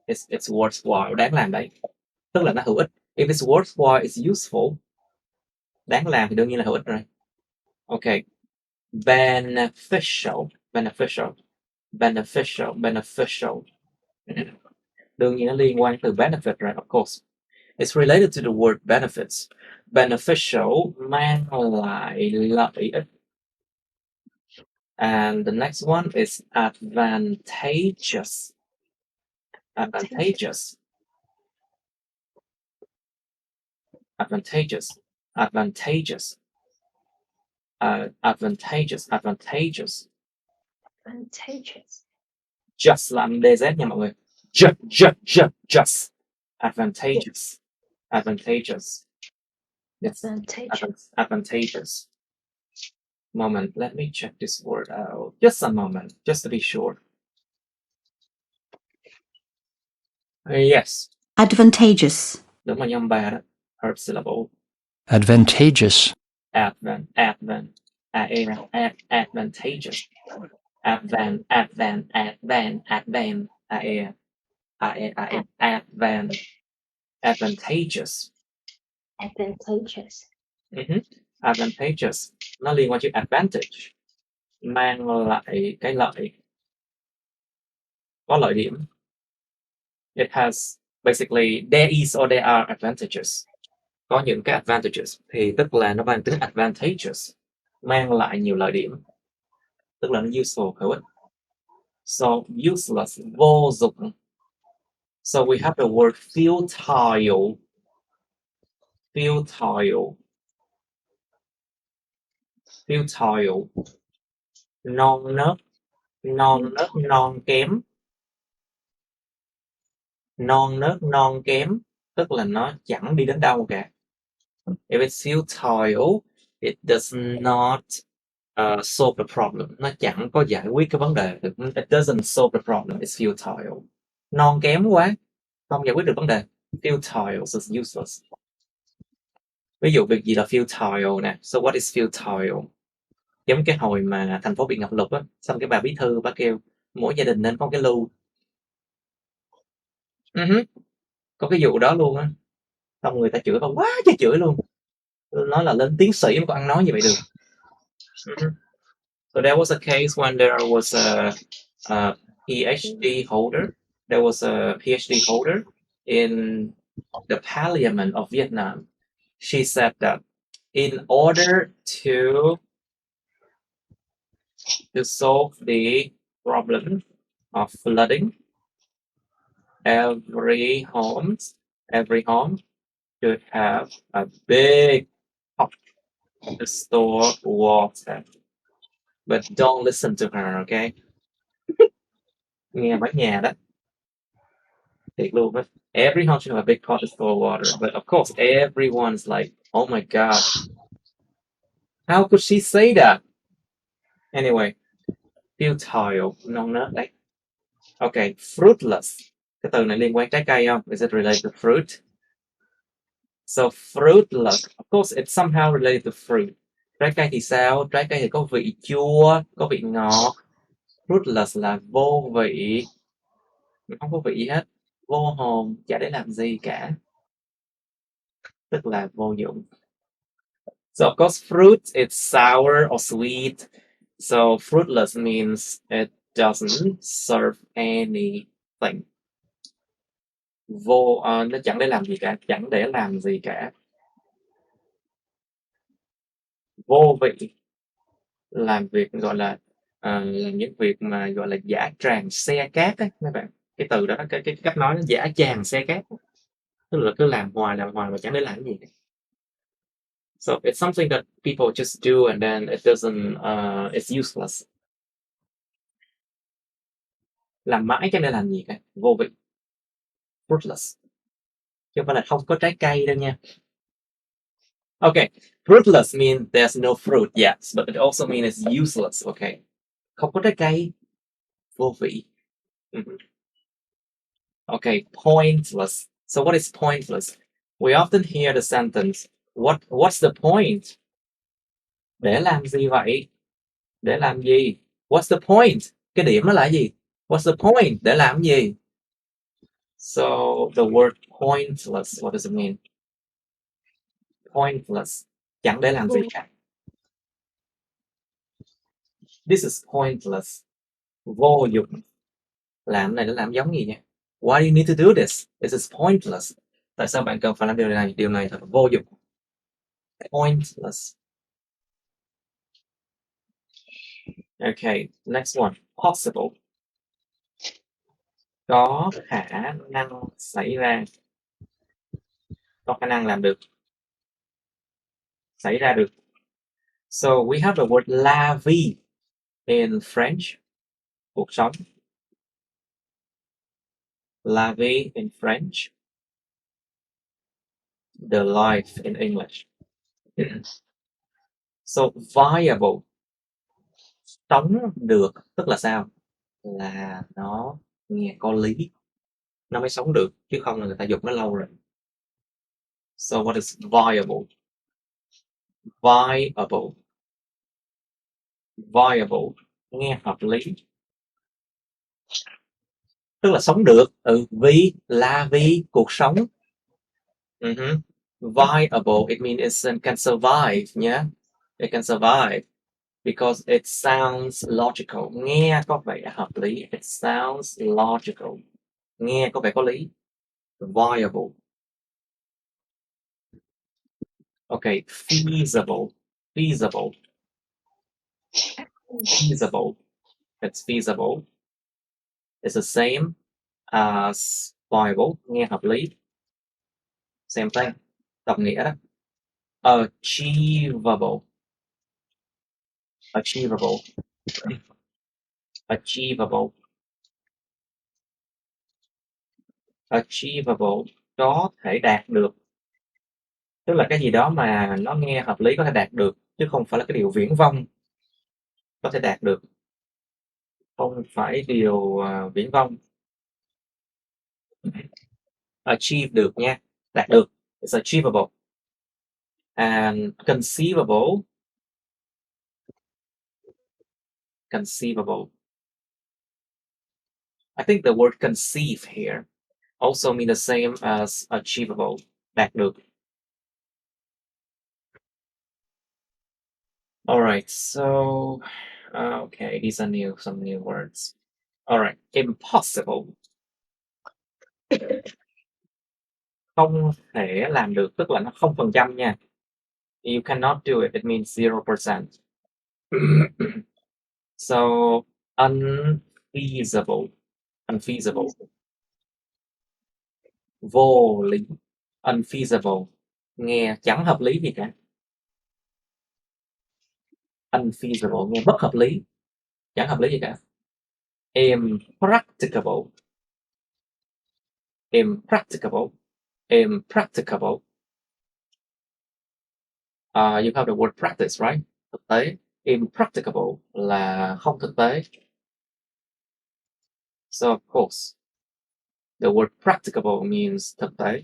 It's worthwhile. Đáng làm đấy. Tức là nó hữu ích. If it's worthwhile, it's useful. Đáng làm thì đương nhiên là hữu ích rồi. Okay. Beneficial. Đương nhiên nó liên quan từ benefit rồi, of course. It's related to the word benefits. Beneficial mang lại lợi ích. And the next one is advantageous. Advantageous. Advantageous. Advantageous. Advantageous. Advantageous. Advantageous. Just là DZ nha mọi người. Just. Advantageous. Advantageous. Yes. Advantageous. Advantageous. Moment, let me check this word out. Just a moment, just to be sure. Yes. Advantageous. Đúng là nhân 3 đó. Herb syllable. Advantageous. Advantageous. Advantageous. Advantageous. Advantageous. Nó liên quan chữ advantage. Mang lại cái lợi. Có lợi điểm. It has basically there is or there are advantages. Có những cái advantages thì tức là nó mang tính advantageous, mang lại nhiều lợi điểm, tức là nó useful, hữu ích. So useless, vô dụng. So we have the word futile. Futile. Futile. Non nớt. Non nớt, non kém. Non nớt, non kém, tức là nó chẳng đi đến đâu cả. If it's futile, it does not solve the problem. Nó chẳng có giải quyết cái vấn đề được. It doesn't solve the problem. It's futile. Non kém quá, không giải quyết được vấn đề. Futile is useless. Ví dụ việc gì là futile nè. So what is futile? Giống cái hồi mà thành phố bị ngập lụt á, xong cái bà bí thư bà kêu mỗi gia đình nên có cái lu. Có cái vụ đó luôn á. Xong người ta chửi bà quá trời chửi luôn. Nói là lên tiến sĩ mà có ăn nói như vậy được. So there was a case when there was a PhD holder. There was a PhD holder in the parliament of Vietnam. She said that in order to solve the problem of flooding, every home should have a big pot to store water. But don't listen to her, okay? Nghe mấy nhà đó. Thiệt luôn á. Every home should have a big pot to store water. But of course, everyone's like, oh my God. How could she say that? Anyway, futile, non nớt đấy. Okay, fruitless. Cái từ này liên quan trái cây không? Is it related to fruit? So fruitless, of course, it's somehow related to fruit. Trái cây thì sao? Trái cây thì có vị chua, có vị ngọt. Fruitless là vô vị. Không có vị gì hết. Vô hồn, chả để làm gì cả. Tức là vô dụng. So of course, fruit, it's sour or sweet. So fruitless means it doesn't serve anything. Nó chẳng để làm gì cả, chẳng để làm gì cả. Vô vị, làm việc gọi là làm những việc mà gọi là dã tràng xe cát á mấy bạn. Cái từ đó, cái cách nói nó dã tràng xe cát, tức là cứ làm hoài mà chẳng để làm gì cả. So it's something that people just do and then it doesn't it's useless. Làm mãi chẳng để làm gì cả, vô vị. Fruitless. Chứ không phải là không có trái cây đâu nha. Okay, fruitless means there's no fruit, yes, but it also means it's useless, okay? Không có trái cây, vô vị. Okay, pointless. So what is pointless? We often hear the sentence, what's the point? Để làm gì vậy? Để làm gì? What's the point? Cái điểm nó là gì? What's the point? Để làm gì? So the word pointless, what does it mean? Pointless. Chẳng để làm gì cả. This is pointless. Vô dụng. Làm này để làm giống gì nha? Why do you need to do this? This is pointless. Tại sao bạn cần phải làm điều này? Điều này thật vô dụng. Pointless. Okay, next one. Possible. Có khả năng xảy ra. Có khả năng làm được. Xảy ra được. So we have the word la vie in French. Cuộc sống. La vie in French. The life in English. So viable. Sống được tức là sao? Là nó nghe có lý. Nó mới sống được, chứ không là người ta dùng nó lâu rồi. So what is viable? Viable. Viable. Nghe hợp lý. Tức là sống được. Vì, la vie, cuộc sống. Viable, it means it can survive, yeah? It can survive. Because it sounds logical. Nghe có vẻ hợp lý. It sounds logical. Nghe có vẻ có lý. Viable. Okay, feasible. Feasible. Feasible. It's feasible. It's the same as viable. Nghe hợp lý. Same thing. Đồng nghĩa đó. Achievable. Achievable. Achievable. Achievable. Có thể đạt được. Tức là cái gì đó mà nó nghe hợp lý có thể đạt được, chứ không phải là cái điều viển vông. Có thể đạt được. Không phải điều viển vông. Achieve được nha. Đạt được. It's achievable. And conceivable. Conceivable. I think the word conceive here also mean the same as achievable. Đạt được. Alright, so okay, these are some new words. Alright, impossible. Không thể làm được, tức là nó 0% nha. You cannot do it, it means 0%. So, unfeasible. Unfeasible. Vô lý. Unfeasible. Nghe chẳng hợp lý gì cả. Unfeasible, nghe bất hợp lý. Chẳng hợp lý gì cả. Impracticable. Impracticable. Impracticable. You have the word practice, right? Thực tế. Impracticable là không thực tế. So of course, the word practicable means thực tế.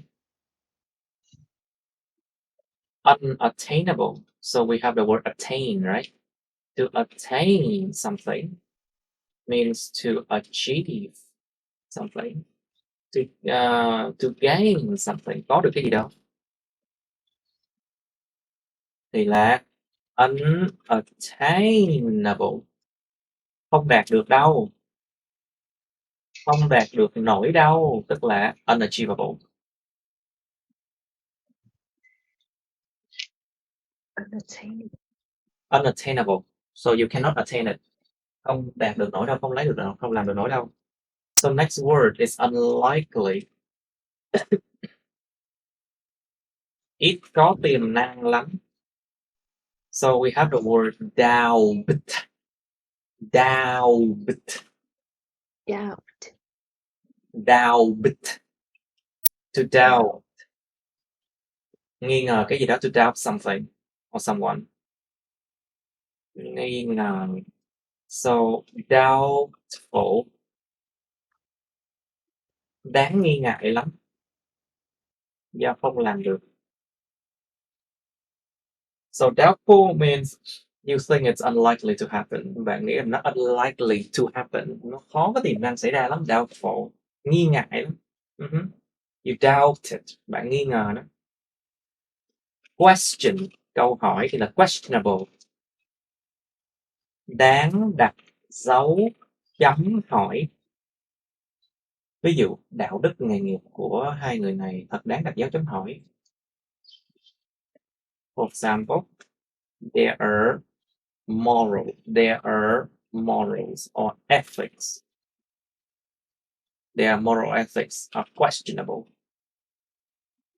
Unattainable. So we have the word attain, right? To attain something means to achieve something. To gain something. Có được cái gì đó. Thì là unattainable. Không đạt được đâu. Không đạt được nổi đâu. Tức là unachievable. Unattainable. So you cannot attain it. Không đạt được nổi đâu, không lấy được đâu, không làm được nổi đâu. So next word is unlikely. Ít có tiềm năng lắm. So we have the word doubt. Doubt. Doubt. Doubt. To doubt. Nghi ngờ cái gì đó, to doubt something or someone. Nghi ngờ. So doubtful. Đáng nghi ngại lắm. Do không làm được. So doubtful means you think it's unlikely to happen. Bạn nghĩ là nó unlikely to happen. Nó khó có tiềm năng xảy ra lắm. Doubtful. Nghi ngại lắm. You doubt it. Bạn nghi ngờ nó. Question. Câu hỏi thì là questionable. Đáng đặt dấu chấm hỏi. Ví dụ, đạo đức nghề nghiệp của hai người này thật đáng đặt dấu chấm hỏi. For example, their morals or ethics. Their moral ethics are questionable.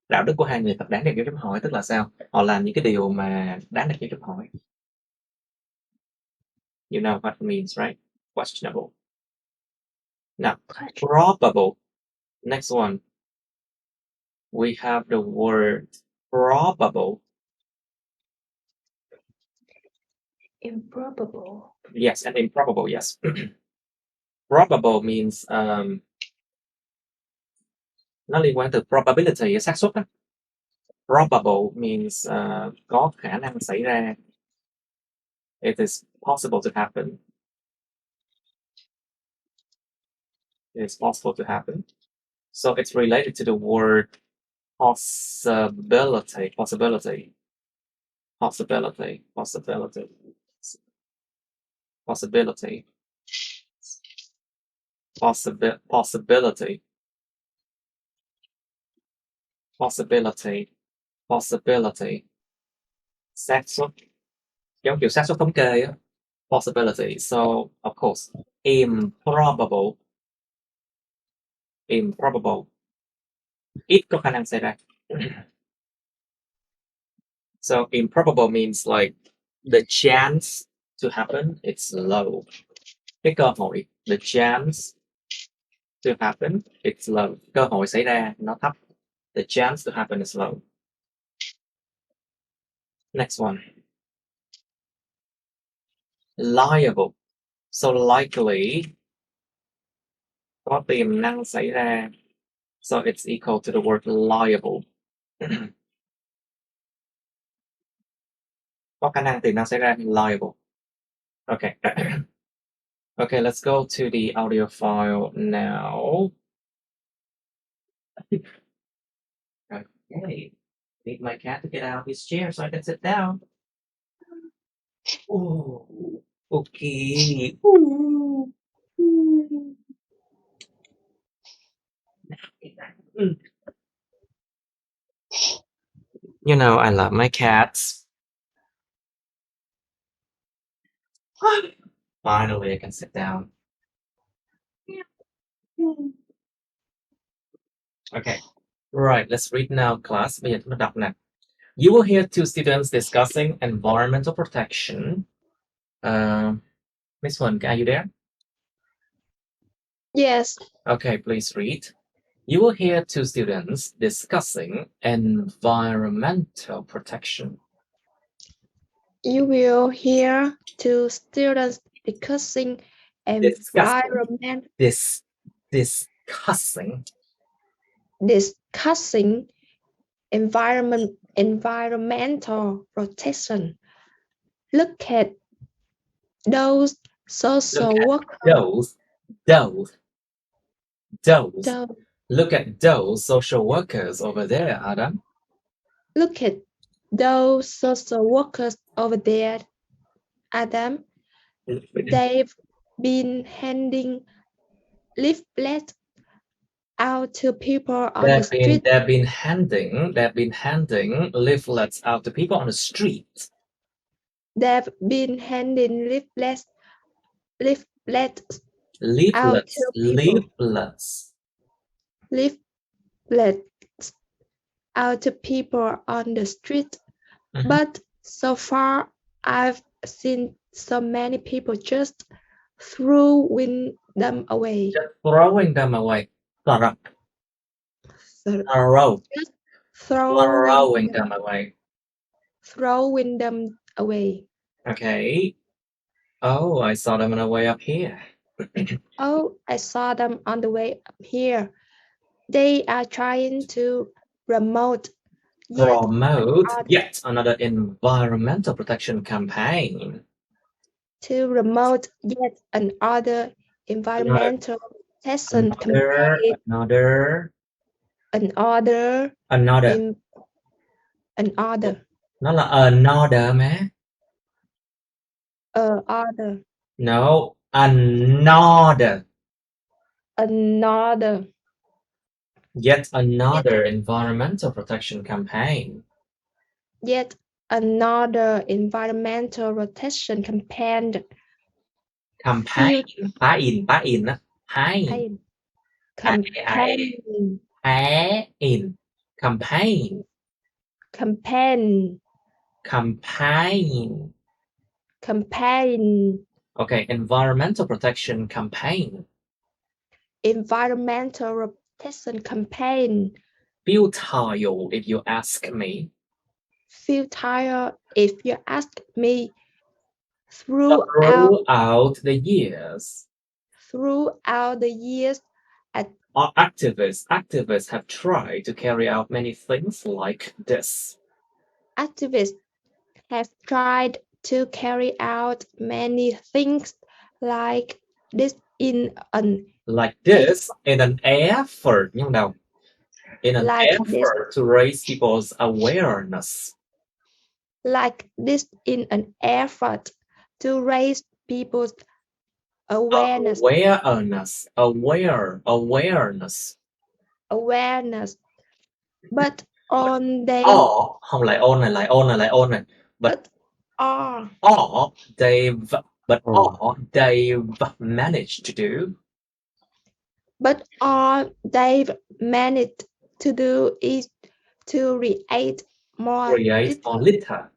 Đạo đức của hai người thật đáng để dấu chấm hỏi, tức là sao? Họ làm những cái điều mà đáng để dấu chấm hỏi. You know what it means, right? Questionable. Now, probable. Next one. We have the word probable. Improbable. Yes, and improbable, yes. Probable means nó liên quan từ probability, xác suất đó. Probable means có khả năng xảy ra. It is possible to happen. It is possible to happen. So it's related to the word possibility. Possibility. Possibility. Possibility. Possibility. Possibility. Possibility. Possibility. xác suất, giống kiểu xác suất thống kê á. Possibility. So of course, improbable. Improbable. Ít có khả năng xảy ra. So improbable means like the chance to happen, it's low. Cái cơ hội, the chance to happen, it's low. Cơ hội xảy ra nó thấp. The chance to happen is low. Next one. Liable. So likely, có tiềm năng xảy ra. So it's equal to the word liable. Có khả năng tiềm năng xảy ra, liable. Okay. Okay, let's go to the audio file now. Okay. Need my cat to get out of his chair so I can sit down. Ooh. Okay. Ooh. Ooh. You know, I love my cats. Finally, I can sit down. Okay. Right, let's read now, class. Bây giờ chúng ta đọc nè. You will hear two students discussing environmental protection. Miss Huân, are you there? Yes. Okay, please read. You will hear two students discussing environmental protection. You will hear two students discussing environment Discussing environmental protection. Look at those social workers. Those. Look at those social workers over there, Adam. Look at those social workers over there, Adam. They've been handing leaflets out to people on the street. They've been handing leaflets out to people on the street. They've been handing leaflets out to people on the street. Mm-hmm. But so far, I've seen so many people just throwing them away. Just throwing them away. Throwing them away. Okay. Oh, I saw them on the way up here. Oh, I saw them on the way up here. They are trying to promote yet another environmental protection campaign. To promote yet another environmental protection campaign. Another. Nó là another má. Other. No, another. Yet another environmental protection campaign. Yet another environmental protection campaign. Campaign. Phá in á. Pain. campaign, Campaign. Campaign. campaign, Campaign. campaign, Okay, environmental protection campaign. environmental protection campaign, Futile if you ask me. futile if you ask me. Throughout the years. Throughout the years, Our activists have tried to carry out many things like this. activists have tried to carry out many things like this in an effort, nhưng đâu? In an Like this. effort to raise people's awareness. Like this in an effort to raise people's awareness. Awareness. But on they Không lại on này, lại on này. But are all they've managed to do. But all they've managed to do is to create more litter.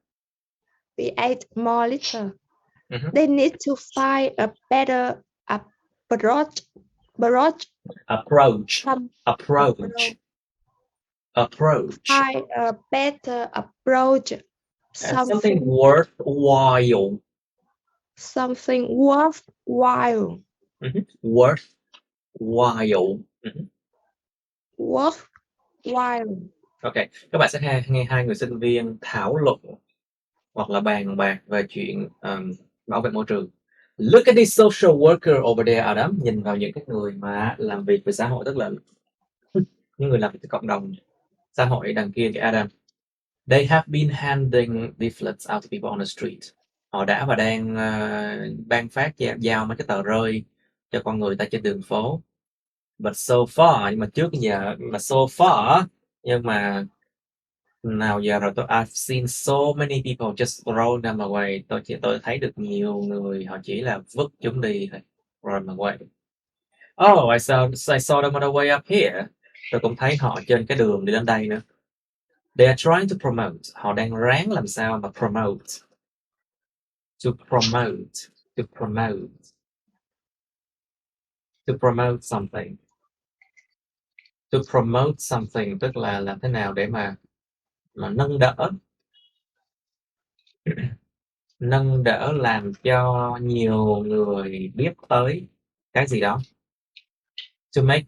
Create more litter. Mhm. They need to find a better approach. Find a better approach. Something worthwhile. Something worthwhile. Worthwhile. Worthwhile. Ok, các bạn sẽ nghe hai người sinh viên thảo luận hoặc là bàn bạc về chuyện bảo vệ môi trường. Look at this social worker over there, Adam. Nhìn vào những cái người mà làm việc về xã hội, tức là những người làm việc với cộng đồng xã hội đằng kia kìa, Adam. They have been handing leaflets out to people on the street. Họ đã và đang ban phát giao mấy cái tờ rơi cho con người ta trên đường phố. But so far, nhưng mà trước giờ mà so far, nhưng mà nào giờ rồi I've seen so many people just throw them away. Tôi thấy được nhiều người họ chỉ là vứt chúng đi thôi, throw them away. Oh, I saw them on the way up here. Tôi cũng thấy họ trên cái đường đi đến đây nữa. They are trying to promote. Họ đang ráng làm sao mà promote. To promote something. To promote something tức là làm thế nào để mà nâng đỡ. Nâng đỡ làm cho nhiều người biết tới cái gì đó. To make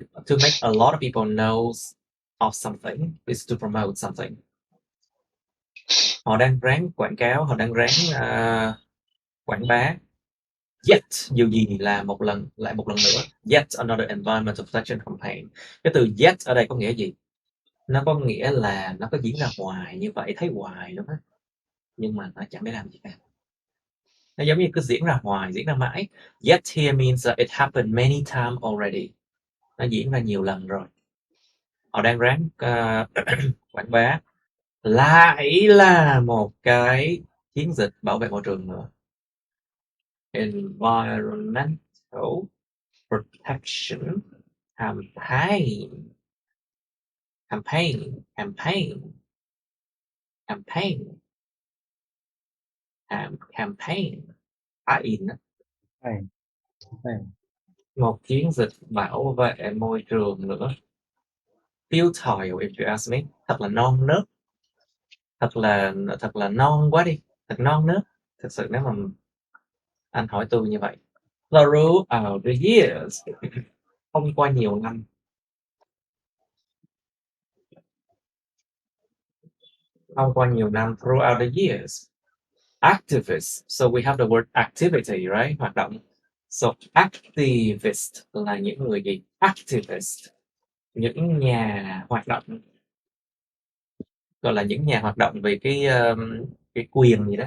a lot of people knows of something is to promote something. Họ đang ráng quảng cáo, họ đang ráng quảng bá. Yet, dù gì là lại một lần nữa. Yet another environmental protection campaign. Cái từ yet ở đây có nghĩa gì? Nó có nghĩa là nó có diễn ra hoài như vậy, thấy hoài luôn á. Nhưng mà nó chẳng để làm gì cả. Nó giống như cứ diễn ra hoài, diễn ra mãi. Yet here means it happened many times already. Nó diễn ra nhiều lần rồi. Họ đang ráng quảng bá. Lại là một cái chiến dịch bảo vệ môi trường nữa. Environmental protection campaign. Một chiến dịch bảo vệ môi trường nữa. Futile if you ask me. Thật là non nớt. Thật là non quá đi. Thật non nớt. Thật sự nếu mà anh hỏi tôi như vậy. Throughout the years. Không qua nhiều năm. Không qua nhiều năm. Throughout the years. Activists. So we have the word activity, right? Hoạt động. So activist là những người gì? Activist. Những nhà hoạt động. Gọi là những nhà hoạt động về cái quyền gì đó.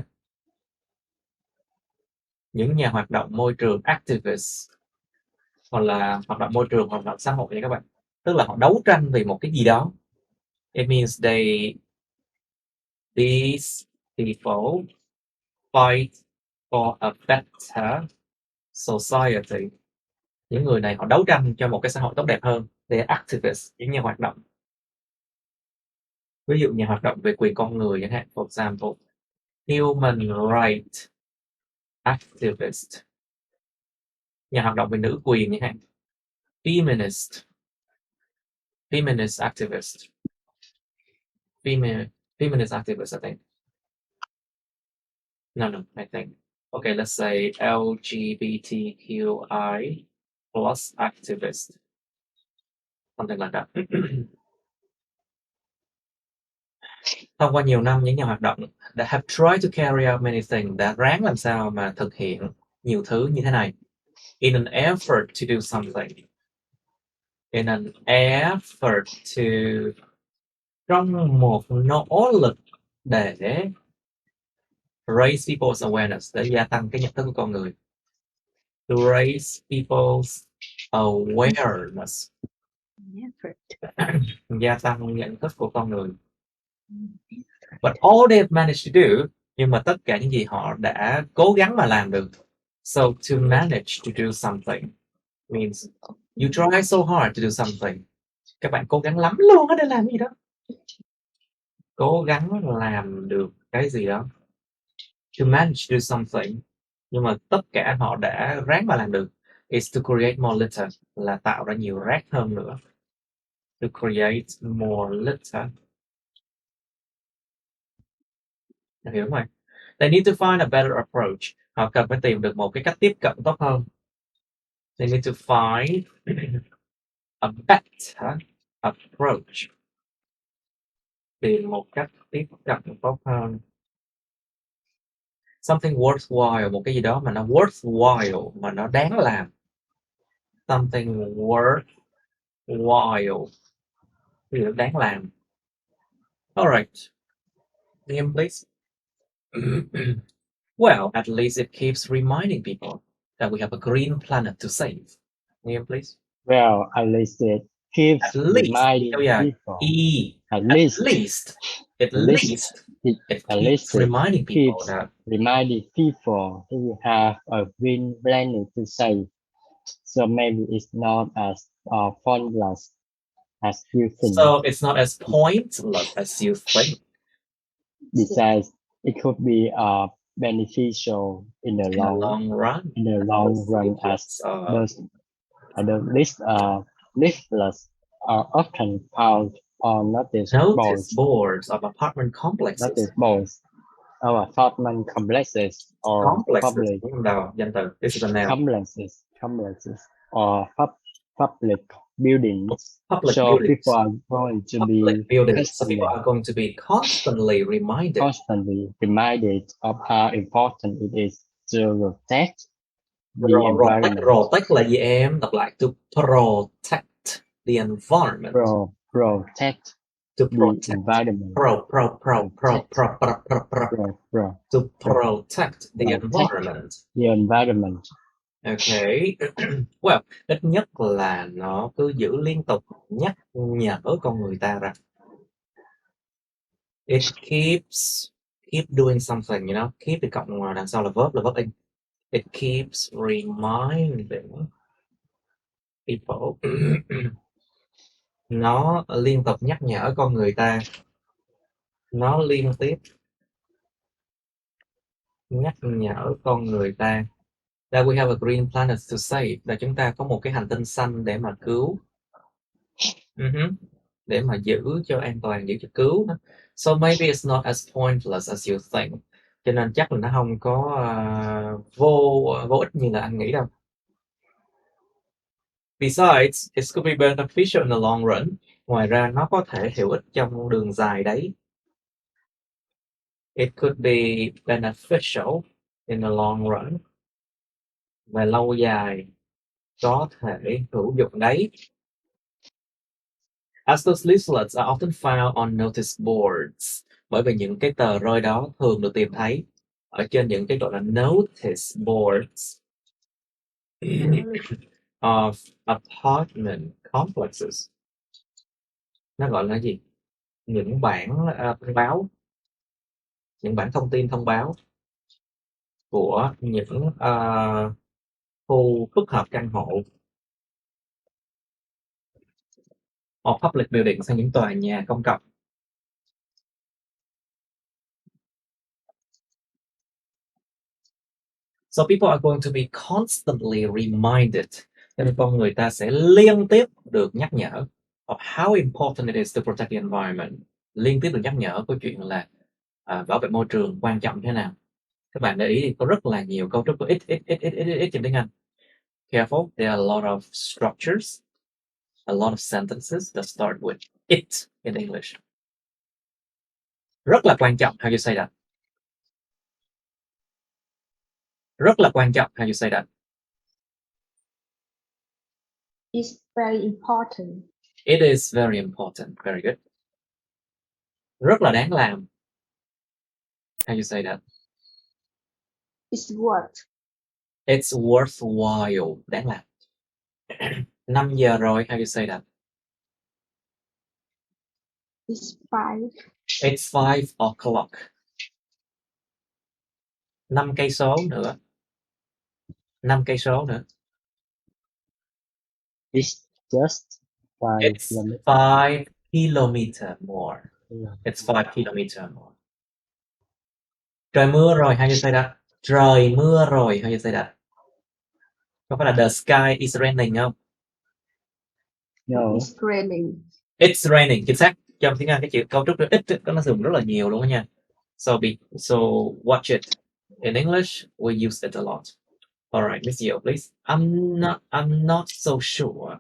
Những nhà hoạt động môi trường activists, hoặc là hoạt động môi trường, hoạt động xã hội nha các bạn. Tức là họ đấu tranh vì một cái gì đó. It means these people fight for a better society. Những người này họ đấu tranh cho một cái xã hội tốt đẹp hơn. They are activists, những nhà hoạt động. Ví dụ nhà hoạt động về quyền con người chẳng hạn. For example, human rights activist. Nhà hoạt động về nữ quyền chẳng hạn. Feminist activist. Feminist activist, I think. No, I think. Okay, let's say LGBTQI plus activist. Something like that. Thông qua nhiều năm, những nhà hoạt động đã have tried to carry out many things, đã ráng làm sao mà thực hiện nhiều thứ như thế này. In an effort to do something. In an effort to, trong một nỗ lực để raise people's awareness, để gia tăng cái nhận thức của con người. To raise people's awareness. Gia tăng nhận thức của con người. But all they've managed to do, nhưng mà tất cả những gì họ đã cố gắng mà làm được. So to manage to do something means you try so hard to do something. Các bạn cố gắng lắm luôn để làm gì đó. Cố gắng làm được cái gì đó. To manage to do something, nhưng mà tất cả họ đã ráng mà làm được. Is to create more litter, là tạo ra nhiều rác hơn nữa. To create more litter. Hiểu không? They need to find a better approach. Họ cần phải tìm được một cái cách tiếp cận tốt hơn. They need to find a better approach. Tìm một cách tiếp cận tốt hơn. Something worthwhile, một cái gì đó mà nó worthwhile, mà nó đáng làm. Something worthwhile, cái gì đó đáng làm. Alright. Name please. Well, at least it keeps reminding people that we have a green planet to save. Name please. Well, at least it keeps At least. reminding people. At least It keeps reminding people that we have a green planet to save. So maybe it's not as pointless as you think. So it's not as pointless as you think. Besides, it could be beneficial in the long run. In the long run, as those leaflets are often found on notice boards of apartment complexes. Notice boards of apartment complexes or public This is a noun. complexes or public buildings. People are going to be constantly reminded of how important it is to protect the environment. Protect là gì em? Đọc lại. To protect the environment. Protect the environment. To protect the environment. The environment. Okay. Well, ít nhất là nó cứ giữ liên tục nhắc nhở con người ta rằng it keep doing something, you know. Keep thì cộng đằng sau là verb in. It keeps reminding people. Nó liên tục nhắc nhở con người ta. Nó liên tiếp nhắc nhở con người ta that we have a green planet to save, là chúng ta có một cái hành tinh xanh để mà cứu. Để mà giữ cho an toàn, giữ cho cứu. So maybe it's not as pointless as you think. Cho nên chắc là nó không có vô ích như là anh nghĩ đâu. Besides, it could be beneficial in the long run. Ngoài ra nó có thể hữu ích trong đường dài đấy. It could be beneficial in the long run. Về lâu dài có thể hữu dụng đấy. As those leaflets are often found on notice boards. Bởi vì những cái tờ rơi đó thường được tìm thấy ở trên những cái gọi là notice boards of apartment complexes. Nó gọi là gì? Những bản thông báo, những bản thông tin thông báo của những khu phức hợp căn hộ, or public buildings hay những tòa nhà công cộng. So people are going to be constantly reminded, cho nên con người ta sẽ liên tiếp được nhắc nhở of how important it is to protect the environment, liên tiếp được nhắc nhở câu chuyện là bảo vệ môi trường quan trọng thế nào. Các bạn để ý thì có rất là nhiều cấu trúc của ít trên tiếng Anh. Careful, there are a lot of structures, a lot of sentences that start with it in English. Rất là quan trọng, how you say that? Rất là quan trọng, how you say that? It's very important. It is very important. Very good. Rất là đáng làm. How you say that? It's worth. It's worthwhile. Đáng làm. 5 giờ rồi. How you say that? It's 5. It's 5 o'clock. 5 cây số nữa. 5 cây số nữa. It's just 5 It's kilometers. 5 kilometer more. It's 5 kilometer more. Trời mưa rồi. How you say that? Trời mưa rồi. How you say that? Có phải là the sky is raining không? No, It's raining. It's raining. Chính xác. Trong tiếng Anh cái chữ cấu trúc ít nó dùng rất là nhiều luôn đó nha. So watch it. In English, we use it a lot. All right, Miss Yo, please. I'm not so sure.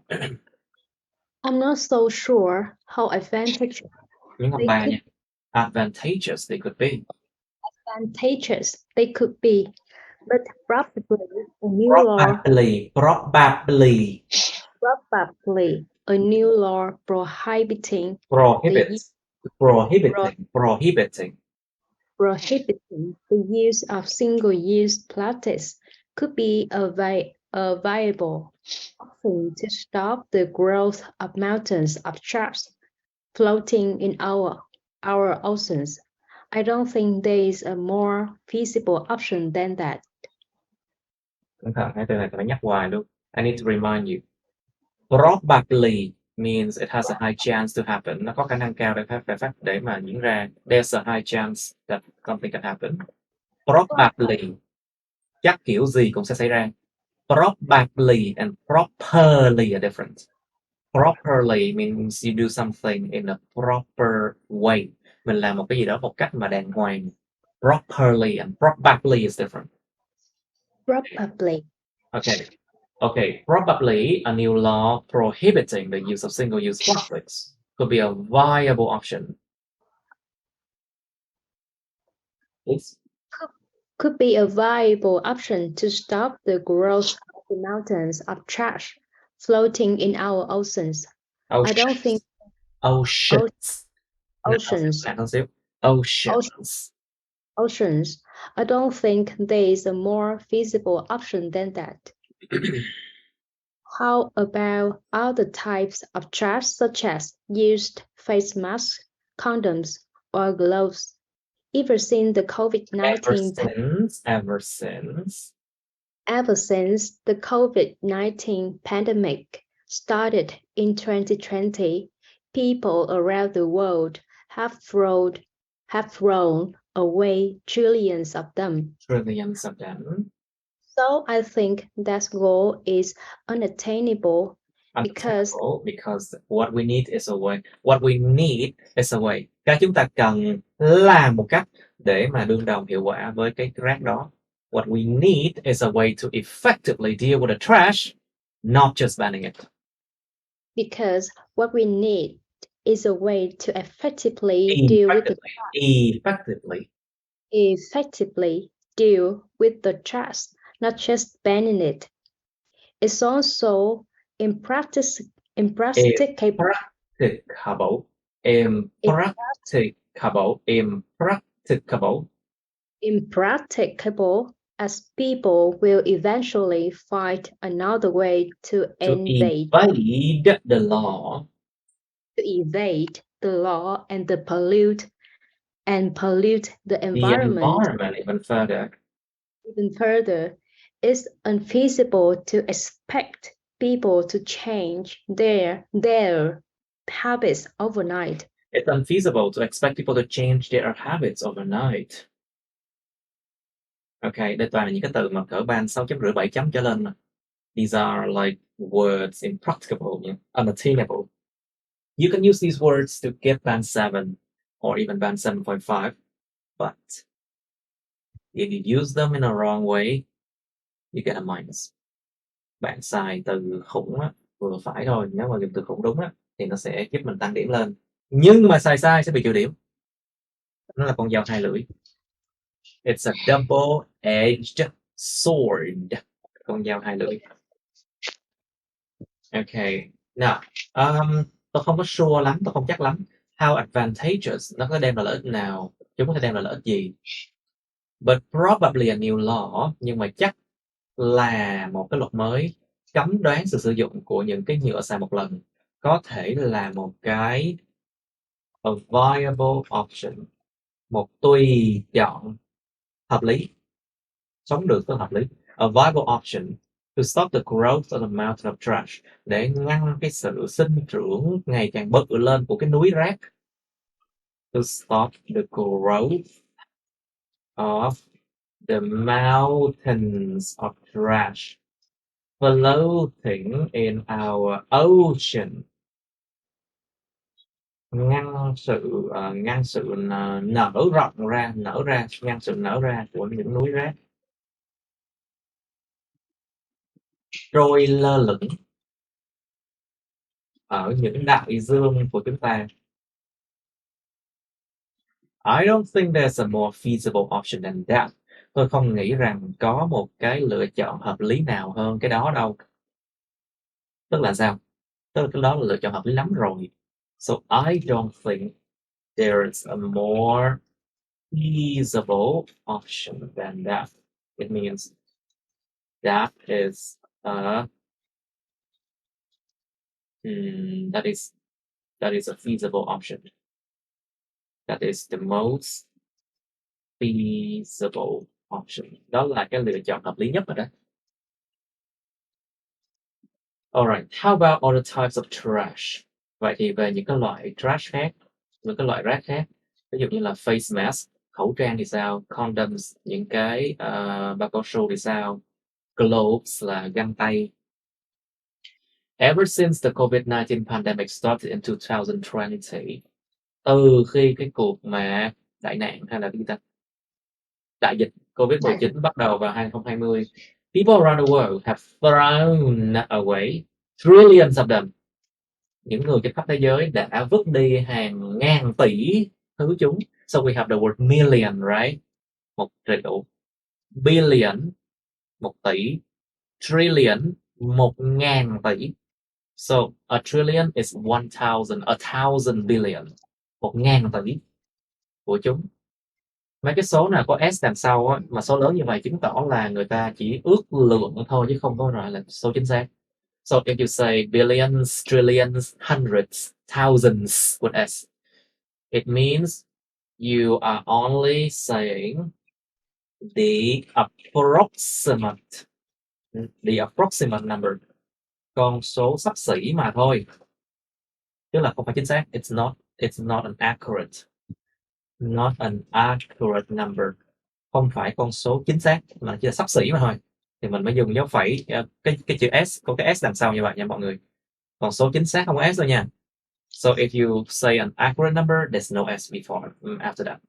I'm not so sure how advantageous Những con bà nha. Advantageous they could be. they could be, but probably a new law Probably a new law prohibiting the use of single-use plastics could be a viable option to stop the growth of mountains of trash floating in our oceans. I don't think there is a more feasible option than that. Cẩn thận, hai từ này phải nhắc hoài luôn. I need to remind you. Probably means it has a high chance to happen. Nó có khả năng cao để mà diễn ra. There's a high chance that something can happen. Probably, chắc kiểu gì cũng sẽ xảy ra. Probably and properly are different. Properly means you do something in a proper way. Mình làm một cái gì đó một cách mà đàng hoàng. Properly and probably is different. Probably. Okay. Probably a new law prohibiting the use of single-use plastics could be a viable option. Please. Could be a viable option to stop the growth of the mountains of trash floating in our oceans. I don't think Oceans. I don't think there is a more feasible option than that. How about other types of trash such as used face masks, condoms, or gloves? Ever since the COVID-19 Ever since the COVID-19 pandemic started in 2020, people around the world have thrown away trillions of them. So I think that goal is unattainable because what we need is a way. What we need is a way. Cái chúng ta cần là một cách để mà đương đầu hiệu quả với cái rác đó. What we need is a way to effectively deal with the trash, not just banning it. Because what we need is a way to effectively deal with the trash, not just banning it. It's also impracticable as people will eventually find another way to evade the law and pollute the environment even further. it's unfeasible to expect people to change their habits overnight. It's unfeasible to expect people to change their habits overnight. Ok, đây toàn là những cái từ mà cỡ band 6.5 7 chấm trở lên. These are like words impracticable, unattainable. You can use these words to get band 7 or even band 7.5, but if you use them in a wrong way, you get a minus. Bạn xài từ khủng á, vừa phải thôi, nếu mà dùng từ khủng đúng á, thì nó sẽ giúp mình tăng điểm lên. Nhưng mà xài sai sẽ bị trừ điểm. Nó là con dao hai lưỡi. It's a double-edged sword. Con dao hai lưỡi. Okay, now, tôi không có sure lắm, tôi không chắc lắm. How advantageous, nó có đem lại lợi ích nào? Chúng có thể đem lại lợi ích gì? But probably a new law, nhưng mà chắc là một cái luật mới cấm đoán sự sử dụng của những cái nhựa xài một lần. Có thể là một cái a viable option, một tùy chọn hợp lý, sống được với hợp lý. A viable option to stop the growth of the mountain of trash, để ngăn cái sự sinh trưởng ngày càng bự lên của cái núi rác. To stop the growth of the mountains of trash floating in our ocean. Ngăn sự nở rộng ra, ngăn sự nở ra của những núi rác trôi lơ lửng ở những đại dương của chúng ta. I don't think there's a more feasible option than that. Tôi không nghĩ rằng có một cái lựa chọn hợp lý nào hơn cái đó đâu. Tức là sao? Tức là cái đó là lựa chọn hợp lý lắm rồi. So I don't think there's a more feasible option than that. It means that is that is a feasible option. That is the most feasible option. Đó là cái lựa chọn hợp lý nhất rồi đó. Alright, how about other types of trash? Vậy thì về những cái loại trash khác, những cái loại rác khác, ví dụ như là face mask, khẩu trang thì sao, condoms, những cái bao cao su thì sao, gloves là găng tay. Ever since the COVID-19 pandemic started in 2020, từ khi cái cuộc mà đại nạn hay là đại dịch COVID-19 bắt đầu vào 2020, people around the world have thrown away trillions of them. Những người trên khắp thế giới đã vứt đi hàng ngàn tỷ thứ chúng. So we have the word million, right? 1 triệu. Billion, 1 tỷ. Trillion, 1.000 tỷ. So a trillion is 1,000 billion. 1.000 tỷ của chúng. Mấy cái số nào có S đằng sau á, mà số lớn như vậy chứng tỏ là người ta chỉ ước lượng thôi chứ không có gọi là số chính xác. So if you say billions, trillions, hundreds, thousands with S, it means you are only saying the approximate number, con số xấp xỉ mà thôi, tức là không phải chính xác. It's not an accurate number, không phải con số chính xác mà chỉ là xấp xỉ mà thôi. Thì mình mới dùng dấu phẩy, cái chữ S, có cái S đằng sau như vậy nha mọi người. Còn số chính xác không có S đâu nha. So if you say an accurate number, there's no S before, after that.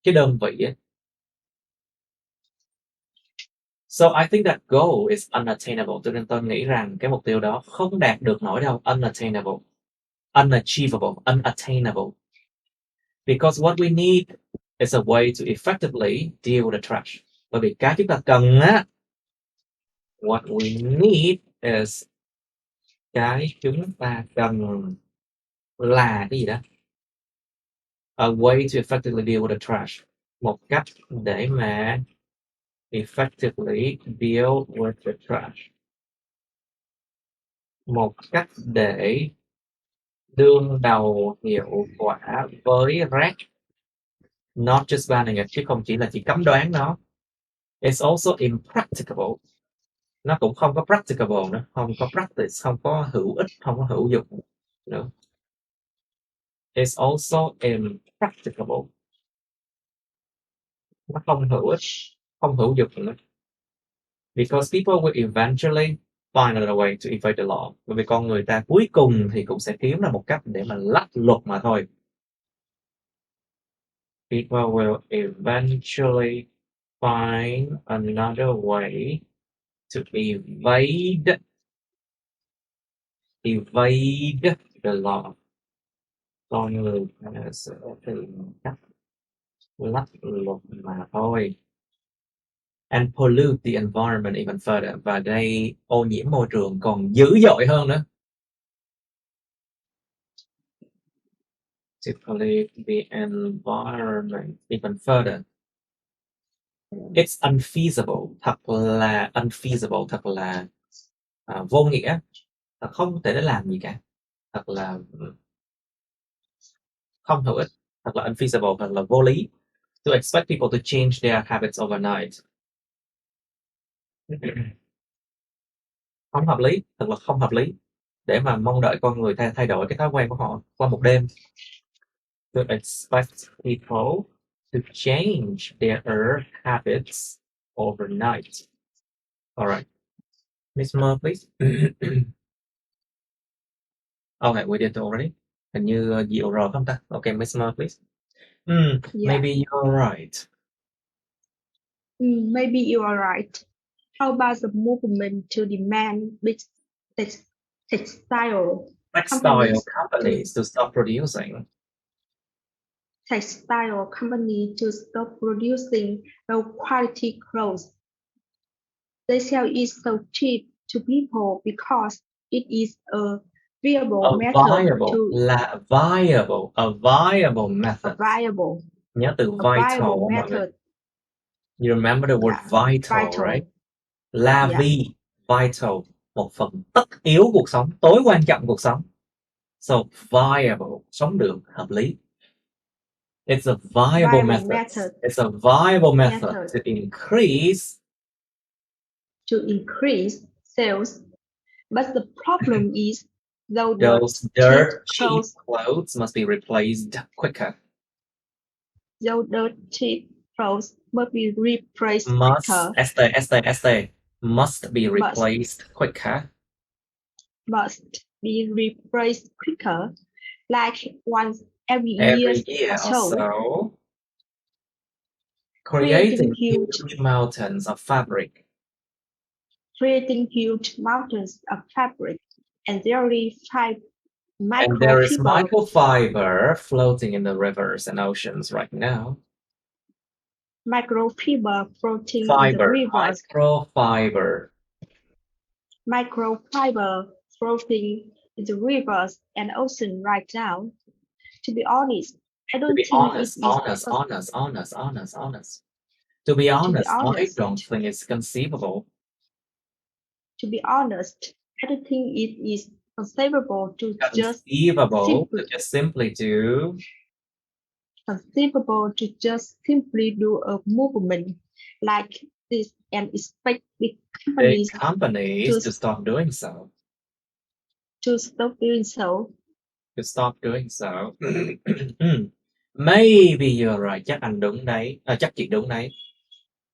Cái đơn vị ấy. So I think that goal is unattainable. Cho nên tôi nghĩ rằng cái mục tiêu đó không đạt được nổi đâu. Unattainable, unachievable, unattainable. Because what we need is a way to effectively deal with the trash. Bởi vì cái chúng ta cần á, what we need is, cái chúng ta cần là cái gì đó? A way to effectively deal with the trash. Một cách để mà effectively deal with the trash. Một cách để đương đầu hiệu quả với rác. Not just banning it, chứ không chỉ là cấm đoán nó. It's also impracticable. Nó cũng không có practicable nữa, không có practice, không có hữu ích, không có hữu dụng nữa. It's also impracticable. Nó không hữu ích, không hữu dụng nữa. Because people will eventually find another way to evade the law. Bởi vì con người ta cuối cùng thì cũng sẽ kiếm ra một cách để mà lách luật mà thôi. People will eventually find another way to evade the law. Con người ta sẽ tìm cách lách luật mà thôi. And pollute the environment even further. Và gây ô nhiễm môi trường còn dữ dội hơn nữa. To pollute the environment even further. It's unfeasible. Thật là unfeasible. Thật là vô nghĩa. Thật không thể để làm gì cả. Thật là không hữu ích. Thật là unfeasible. Thật là vô lý. To expect people to change their habits overnight. Không hợp lý. Thật là không hợp lý. Để mà mong đợi con người thay đổi cái thói quen của họ qua một đêm. To expect people to change their habits overnight. All right. Miss Mer, please. Okay, we did already. Hình như dịu rồi không ta? Okay, Miss Mer, please. Yeah. Maybe you're right. Maybe you are right. How about the movement to demand big textile Companies to stop producing. Textile company to stop producing low quality clothes. They sell it so cheap to people because it is a viable method to A viable method. Nhớ từ vital mọi người. You remember the word vital, right? La vie, vital, một phần tất yếu cuộc sống, tối quan trọng cuộc sống. So viable, sống được, hợp lý. It's a viable method. It's a viable method to increase sales. But the problem is those dirt cheap clothes must be replaced quicker. Those dirt cheap clothes must be replaced quicker. Must be replaced quicker. Must be replaced quicker, like once every year or so. Creating huge mountains of fabric. And there is microfiber floating in the rivers and oceans right now. Microfiber floating in the rivers. Microfiber floating in the rivers and ocean right now. To be honest, I don't think To be honest, I don't think it's conceivable. To be honest, I don't think it is conceivable to just simply do a movement like this and expect big companies to stop doing so. Maybe you're right. Chắc anh đúng đấy. Chắc chị đúng đấy.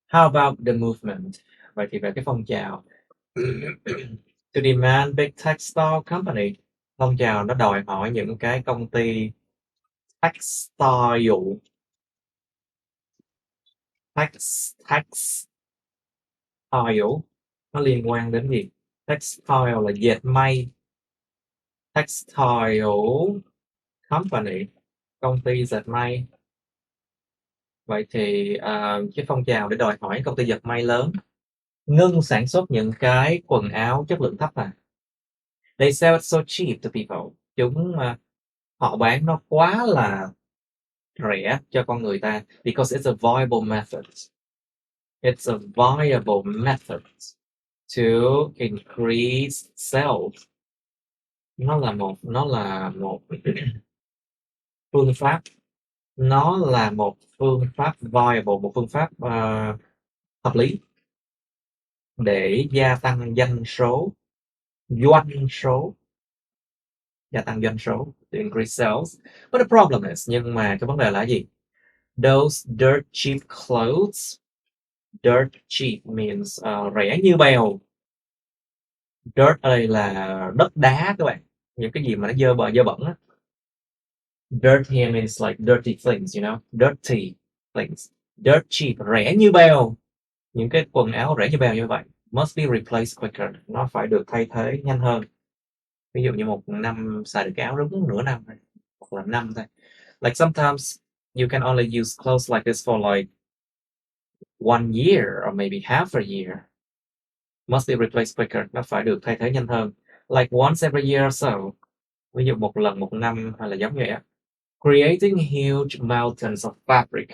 How about the movement? Vậy thì về cái phong trào. To demand big textile company. Phong trào nó đòi hỏi những cái công ty textile. Nó liên quan đến gì? Textile là dệt may. Textile company, công ty dệt may. Vậy thì cái phong trào để đòi hỏi công ty dệt may lớn ngưng sản xuất những cái quần áo chất lượng thấp à. They sell it so cheap to people. Họ bán nó quá là rẻ cho con người ta. Because it's a viable method. It's a viable method to increase sales. Nó là một phương pháp nó là một phương pháp viable, một phương pháp hợp lý để gia tăng doanh số, gia tăng doanh số, to increase sales. But the problem is, nhưng mà cái vấn đề là gì? Those dirt cheap clothes, dirt cheap means rẻ như bèo. Dirt ở đây là đất đá các bạn, những cái gì mà nó dơ bẩn á. Dirt here means like dirty things, you know, dirty things. Dirt cheap, rẻ như bèo. Những cái quần áo rẻ như bèo như vậy must be replaced quicker, nó phải được thay thế nhanh hơn. Ví dụ như một năm xài được cái áo đúng nửa năm thôi, hoặc là năm thôi. Like sometimes you can only use clothes like this for like 1 year or maybe half a year. Must be replaced quicker, nó phải được thay thế nhanh hơn. Like once every year or so. Ví dụ một lần một năm hay là giống như vậy. Creating huge mountains of fabric.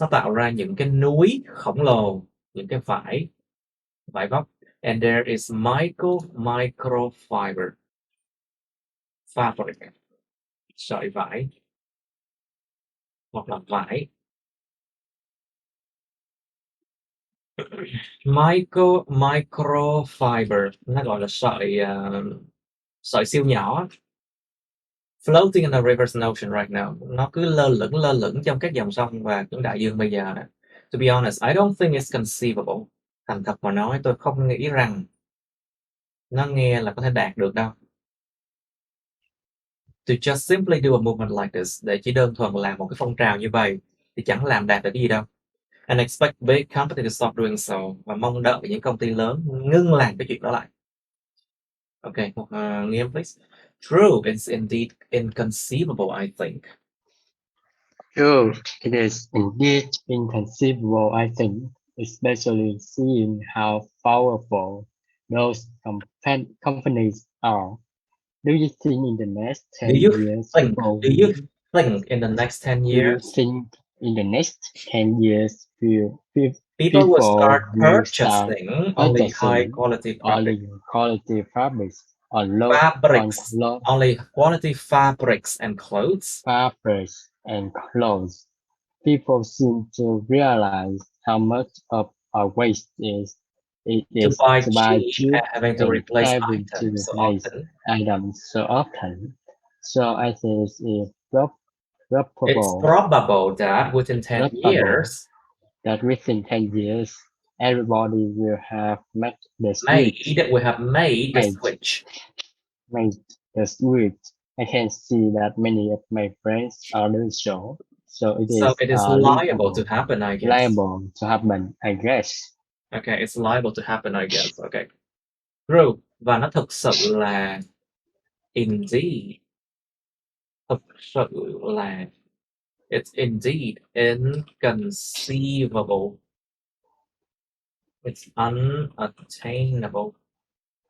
Nó tạo ra những cái núi khổng lồ, những cái vải vóc. And there is microfiber. Fabric, sợi vải hoặc là vải. Microfiber, nó gọi là sợi siêu nhỏ. Floating in the rivers and ocean right now. Nó cứ lơ lửng trong các dòng sông và những đại dương bây giờ. To be honest, I don't think it's conceivable. Thành thật mà nói, tôi không nghĩ rằng nó nghe là có thể đạt được đâu. To just simply do a movement like this, để chỉ đơn thuần làm một cái phong trào như vậy thì chẳng làm đạt được cái gì đâu. And expect big company to stop doing so, và mong đợi những công ty lớn ngưng làm cái chuyện đó lại. Okay, Nghiêm please. True, it's indeed inconceivable, I think. Sure, it is indeed inconceivable, I think, especially seeing how powerful those companies are. Do you think in the next 10 years people Do you think in the next 10 do you years think in the next 10 years people will start will start purchasing only high quality only fabrics, quality fabrics on clothes, only quality fabrics and clothes? fabrics and clothes? People seem to realize how much of our waste it To is buy to buy cheap and having to and replace having to items so replace often. items so often. So I think it's It's probable that within 10 years, that within 10 years, everybody will have made the switch. we have made the switch. Made the switch. I can see that many of my friends are doing so. So it is liable to happen, I guess. Liable to happen, I guess. Okay, it's liable to happen, I guess. Okay. True. Và nó thực sự là indeed. Thực sự là it's indeed inconceivable. It's unattainable.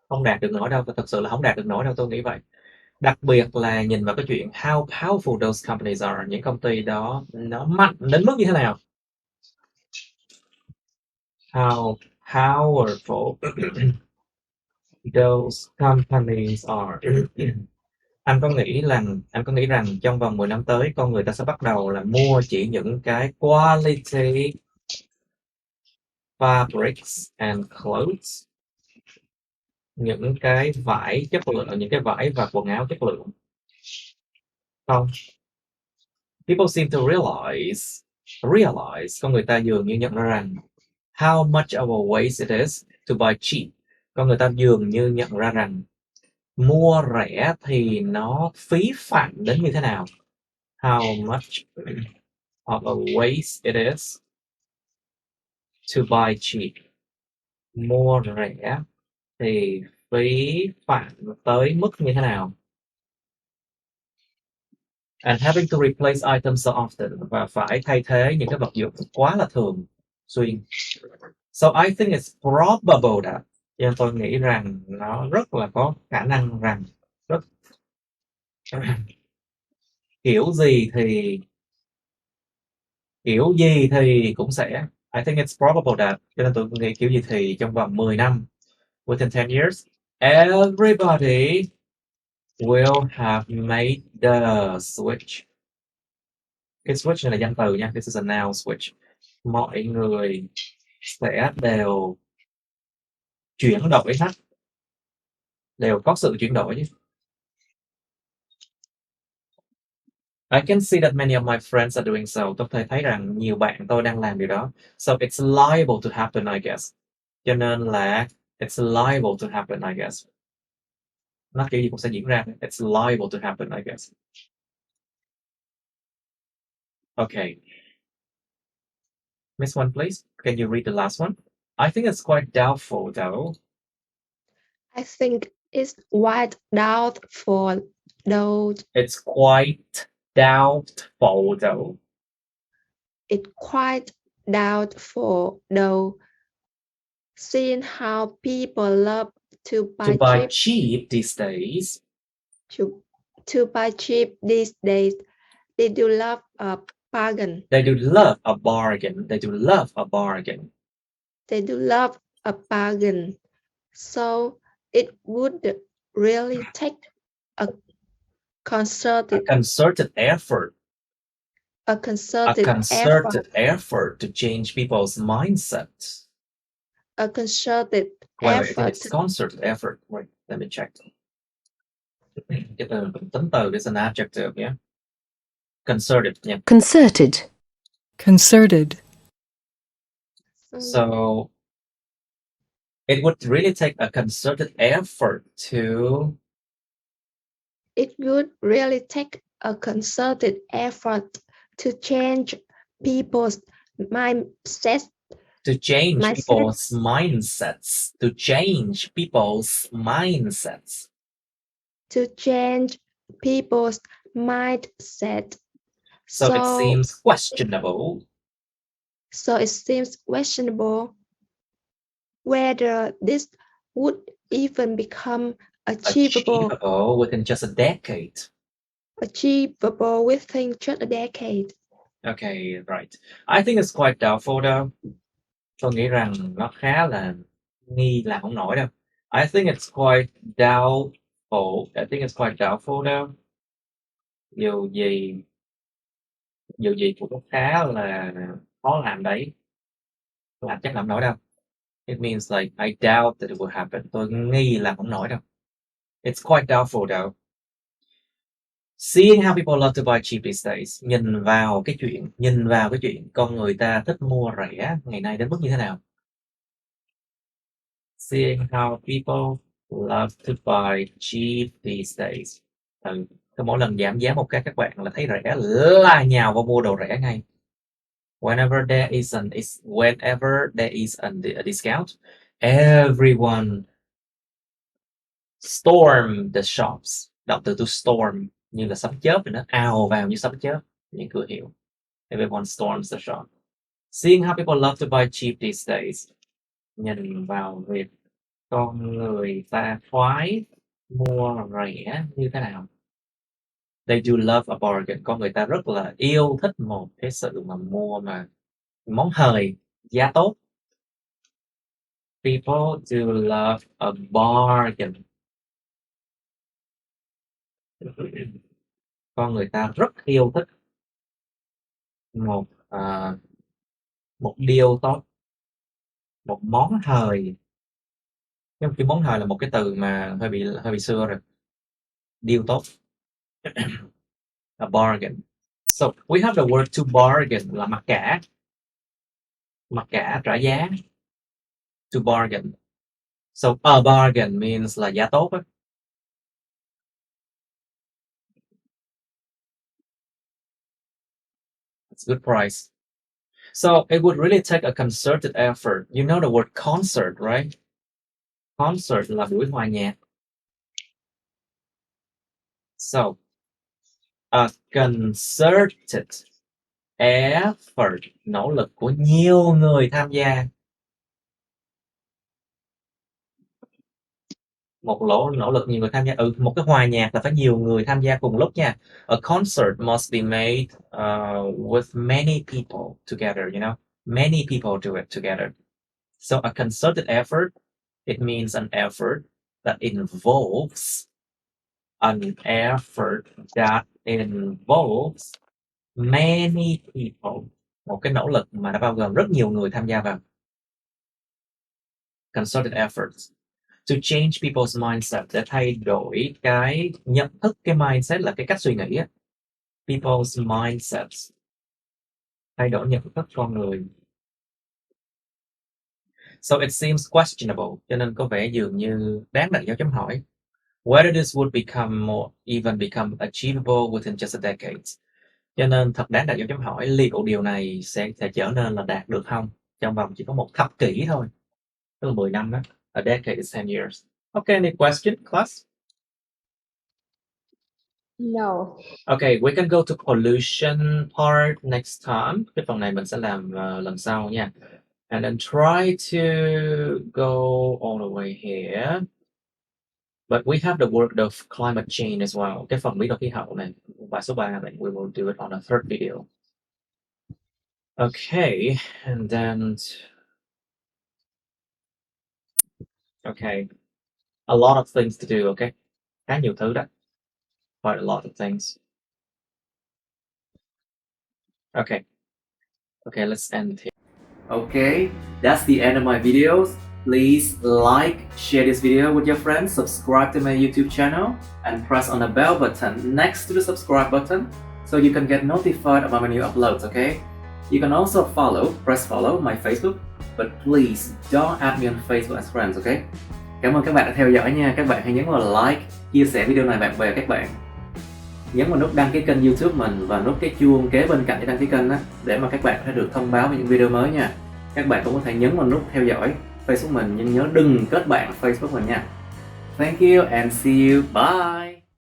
Không đạt được nổi đâu, thật sự là không đạt được nổi đâu, tôi nghĩ vậy. Đặc biệt là nhìn vào cái chuyện how powerful those companies are, những công ty đó nó mạnh đến mức như thế nào. How powerful those companies are. Anh có nghĩ rằng trong vòng 10 năm tới con người ta sẽ bắt đầu là mua chỉ những cái quality fabrics and clothes, những cái vải chất lượng, những cái vải và quần áo chất lượng. Không. People seem to realize, con người ta dường như nhận ra rằng how much of a waste it is to buy cheap. Con người ta dường như nhận ra rằng mua rẻ thì nó phí phạm đến như thế nào. How much of a waste it is to buy cheap. Mua rẻ thì phí phạm tới mức như thế nào. And having to replace items so often, và phải thay thế những cái vật dụng quá là thường xuyên. So I think it's probable that, cho nên tôi nghĩ rằng nó rất là có khả năng rằng kiểu gì thì cũng sẽ. I think it's probable that, cho nên tôi nghĩ kiểu gì thì trong vòng 10 năm, within 10 years, everybody will have made the switch. Cái switch này là danh từ nha. This is a noun switch. Mọi người sẽ đều chuyển đổi hết. Đều có sự chuyển đổi chứ. I can see that many of my friends are doing so. Tôi thấy rằng nhiều bạn tôi đang làm điều đó. So it's liable to happen, I guess. Cho nên là it's liable to happen, I guess. Nó kiểu gì cũng sẽ diễn ra. It's liable to happen, I guess. Okay. Miss One, please. Can you read the last one? I think it's quite doubtful, though. I think it's quite doubtful though. It's quite doubtful, though. It's quite doubtful though. Seeing how people love to To buy buy cheap cheap these days. to buy cheap these days, they do love a bargain. They do love a bargain. They do love a bargain. They do love a bargain. So it would really take a A concerted concerted effort. a A concerted concerted effort to change people's mindsets. a concerted Wait, I think effort it's concerted effort. Wait, let me check. Cái từ tính từ is an adjective, yeah? Concerted, yeah. Concerted. Concerted. So it would really take a concerted effort to it would really take a concerted effort to change people's mindsets to change mindset people's mindsets. To change people's mindsets. to change people's mindset. So it seems questionable So it seems questionable whether this would even become achievable within just a decade. achievable within just a decade. Okay, right. I think it's quite doubtful though. Tôi nghĩ rằng nó khá là nghi là không nổi đâu. I think it's quite doubtful. I think it's quite doubtful though. Dù gì cũng khá là khó làm đấy. Làm chắc làm nổi đâu. It means like I doubt that it will happen. Tôi nghi là không nổi đâu. It's quite doubtful though. Seeing how people love to buy cheap these days. Nhìn vào cái chuyện con người ta thích mua rẻ ngày nay đến mức như thế nào. Seeing how people love to buy cheap these days. Cứ mỗi lần giảm giá một cái các bạn là thấy rẻ là nhào vào mua đồ rẻ ngay. Whenever there is a discount, everyone storm the shops. Động từ to storm như là sấm chớp vậy đó, ào vào như sấm chớp những cửa hiệu. Everyone storms the shop. Seeing how people love to buy cheap these days. Nhìn vào việc con người ta khoái mua rẻ như thế nào. They do love a bargain. Con người ta rất là yêu thích một cái sự mà mua mà món hời, giá tốt. People do love a bargain. Con người ta rất yêu thích một điều tốt, một món hời. Nhưng cái món hời là một cái từ mà hơi bị xưa rồi. Điều tốt. A bargain. So we have the word to bargain là mặc cả trả giá. To bargain. So a bargain means là giá tốt á. It's a good price. So it would really take a concerted effort. You know the word concert, right? Concert là buổi hòa nhạc. So a concerted effort, nỗ lực của nhiều người tham gia. Một nỗ lực nhiều người tham gia. Một cái hòa nhạc là phải nhiều người tham gia cùng lúc nha. A concert must be made with many people together, you know. Many people do it together. So a concerted effort, it means an effort that involves Many people. Một cái nỗ lực mà nó bao gồm rất nhiều người tham gia vào. Concerted efforts. To change people's mindset, để thay đổi cái nhận thức, cái mindset là cái cách suy nghĩ á. People's mindsets. Thay đổi nhận thức con người. So it seems questionable, cho nên có vẻ dường như đáng đặt dấu chấm hỏi. Whether this would even become achievable within just a decade. Cho nên thật đáng đặt dấu chấm hỏi, liệu điều này sẽ trở nên là đạt được không trong vòng chỉ có một thập kỷ thôi, tức là 10 năm đó. A decade is 10 years. Okay, any question, class? No. Okay, we can go to pollution part next time. Cái phần này mình sẽ làm lần sau nha. And then try to go all the way here. But we have the word of climate change as well. Cái phần biến đổi khí hậu này, bài số 3 này, we will do it on a third video. Okay, and then okay, a lot of things to do, okay? Khá nhiều thứ đó. Quite a lot of things. Okay. Okay, let's end here. Okay, that's the end of my videos. Please like, share this video with your friends, subscribe to my YouTube channel, and press on the bell button next to the subscribe button so you can get notified about my new uploads, okay? You can also press follow my Facebook, but please don't add me on Facebook as friends, okay? Cảm ơn các bạn đã theo dõi nha. Các bạn hãy nhấn vào like, chia sẻ video này bạn bè các bạn. Nhấn vào nút đăng ký kênh YouTube mình và nút cái chuông kế bên cạnh để đăng ký kênh đó, để mà các bạn sẽ được thông báo về những video mới nha. Các bạn cũng có thể nhấn vào nút theo dõi Facebook mình, nhưng nhớ đừng kết bạn Facebook mình nha. Thank you and see you. Bye.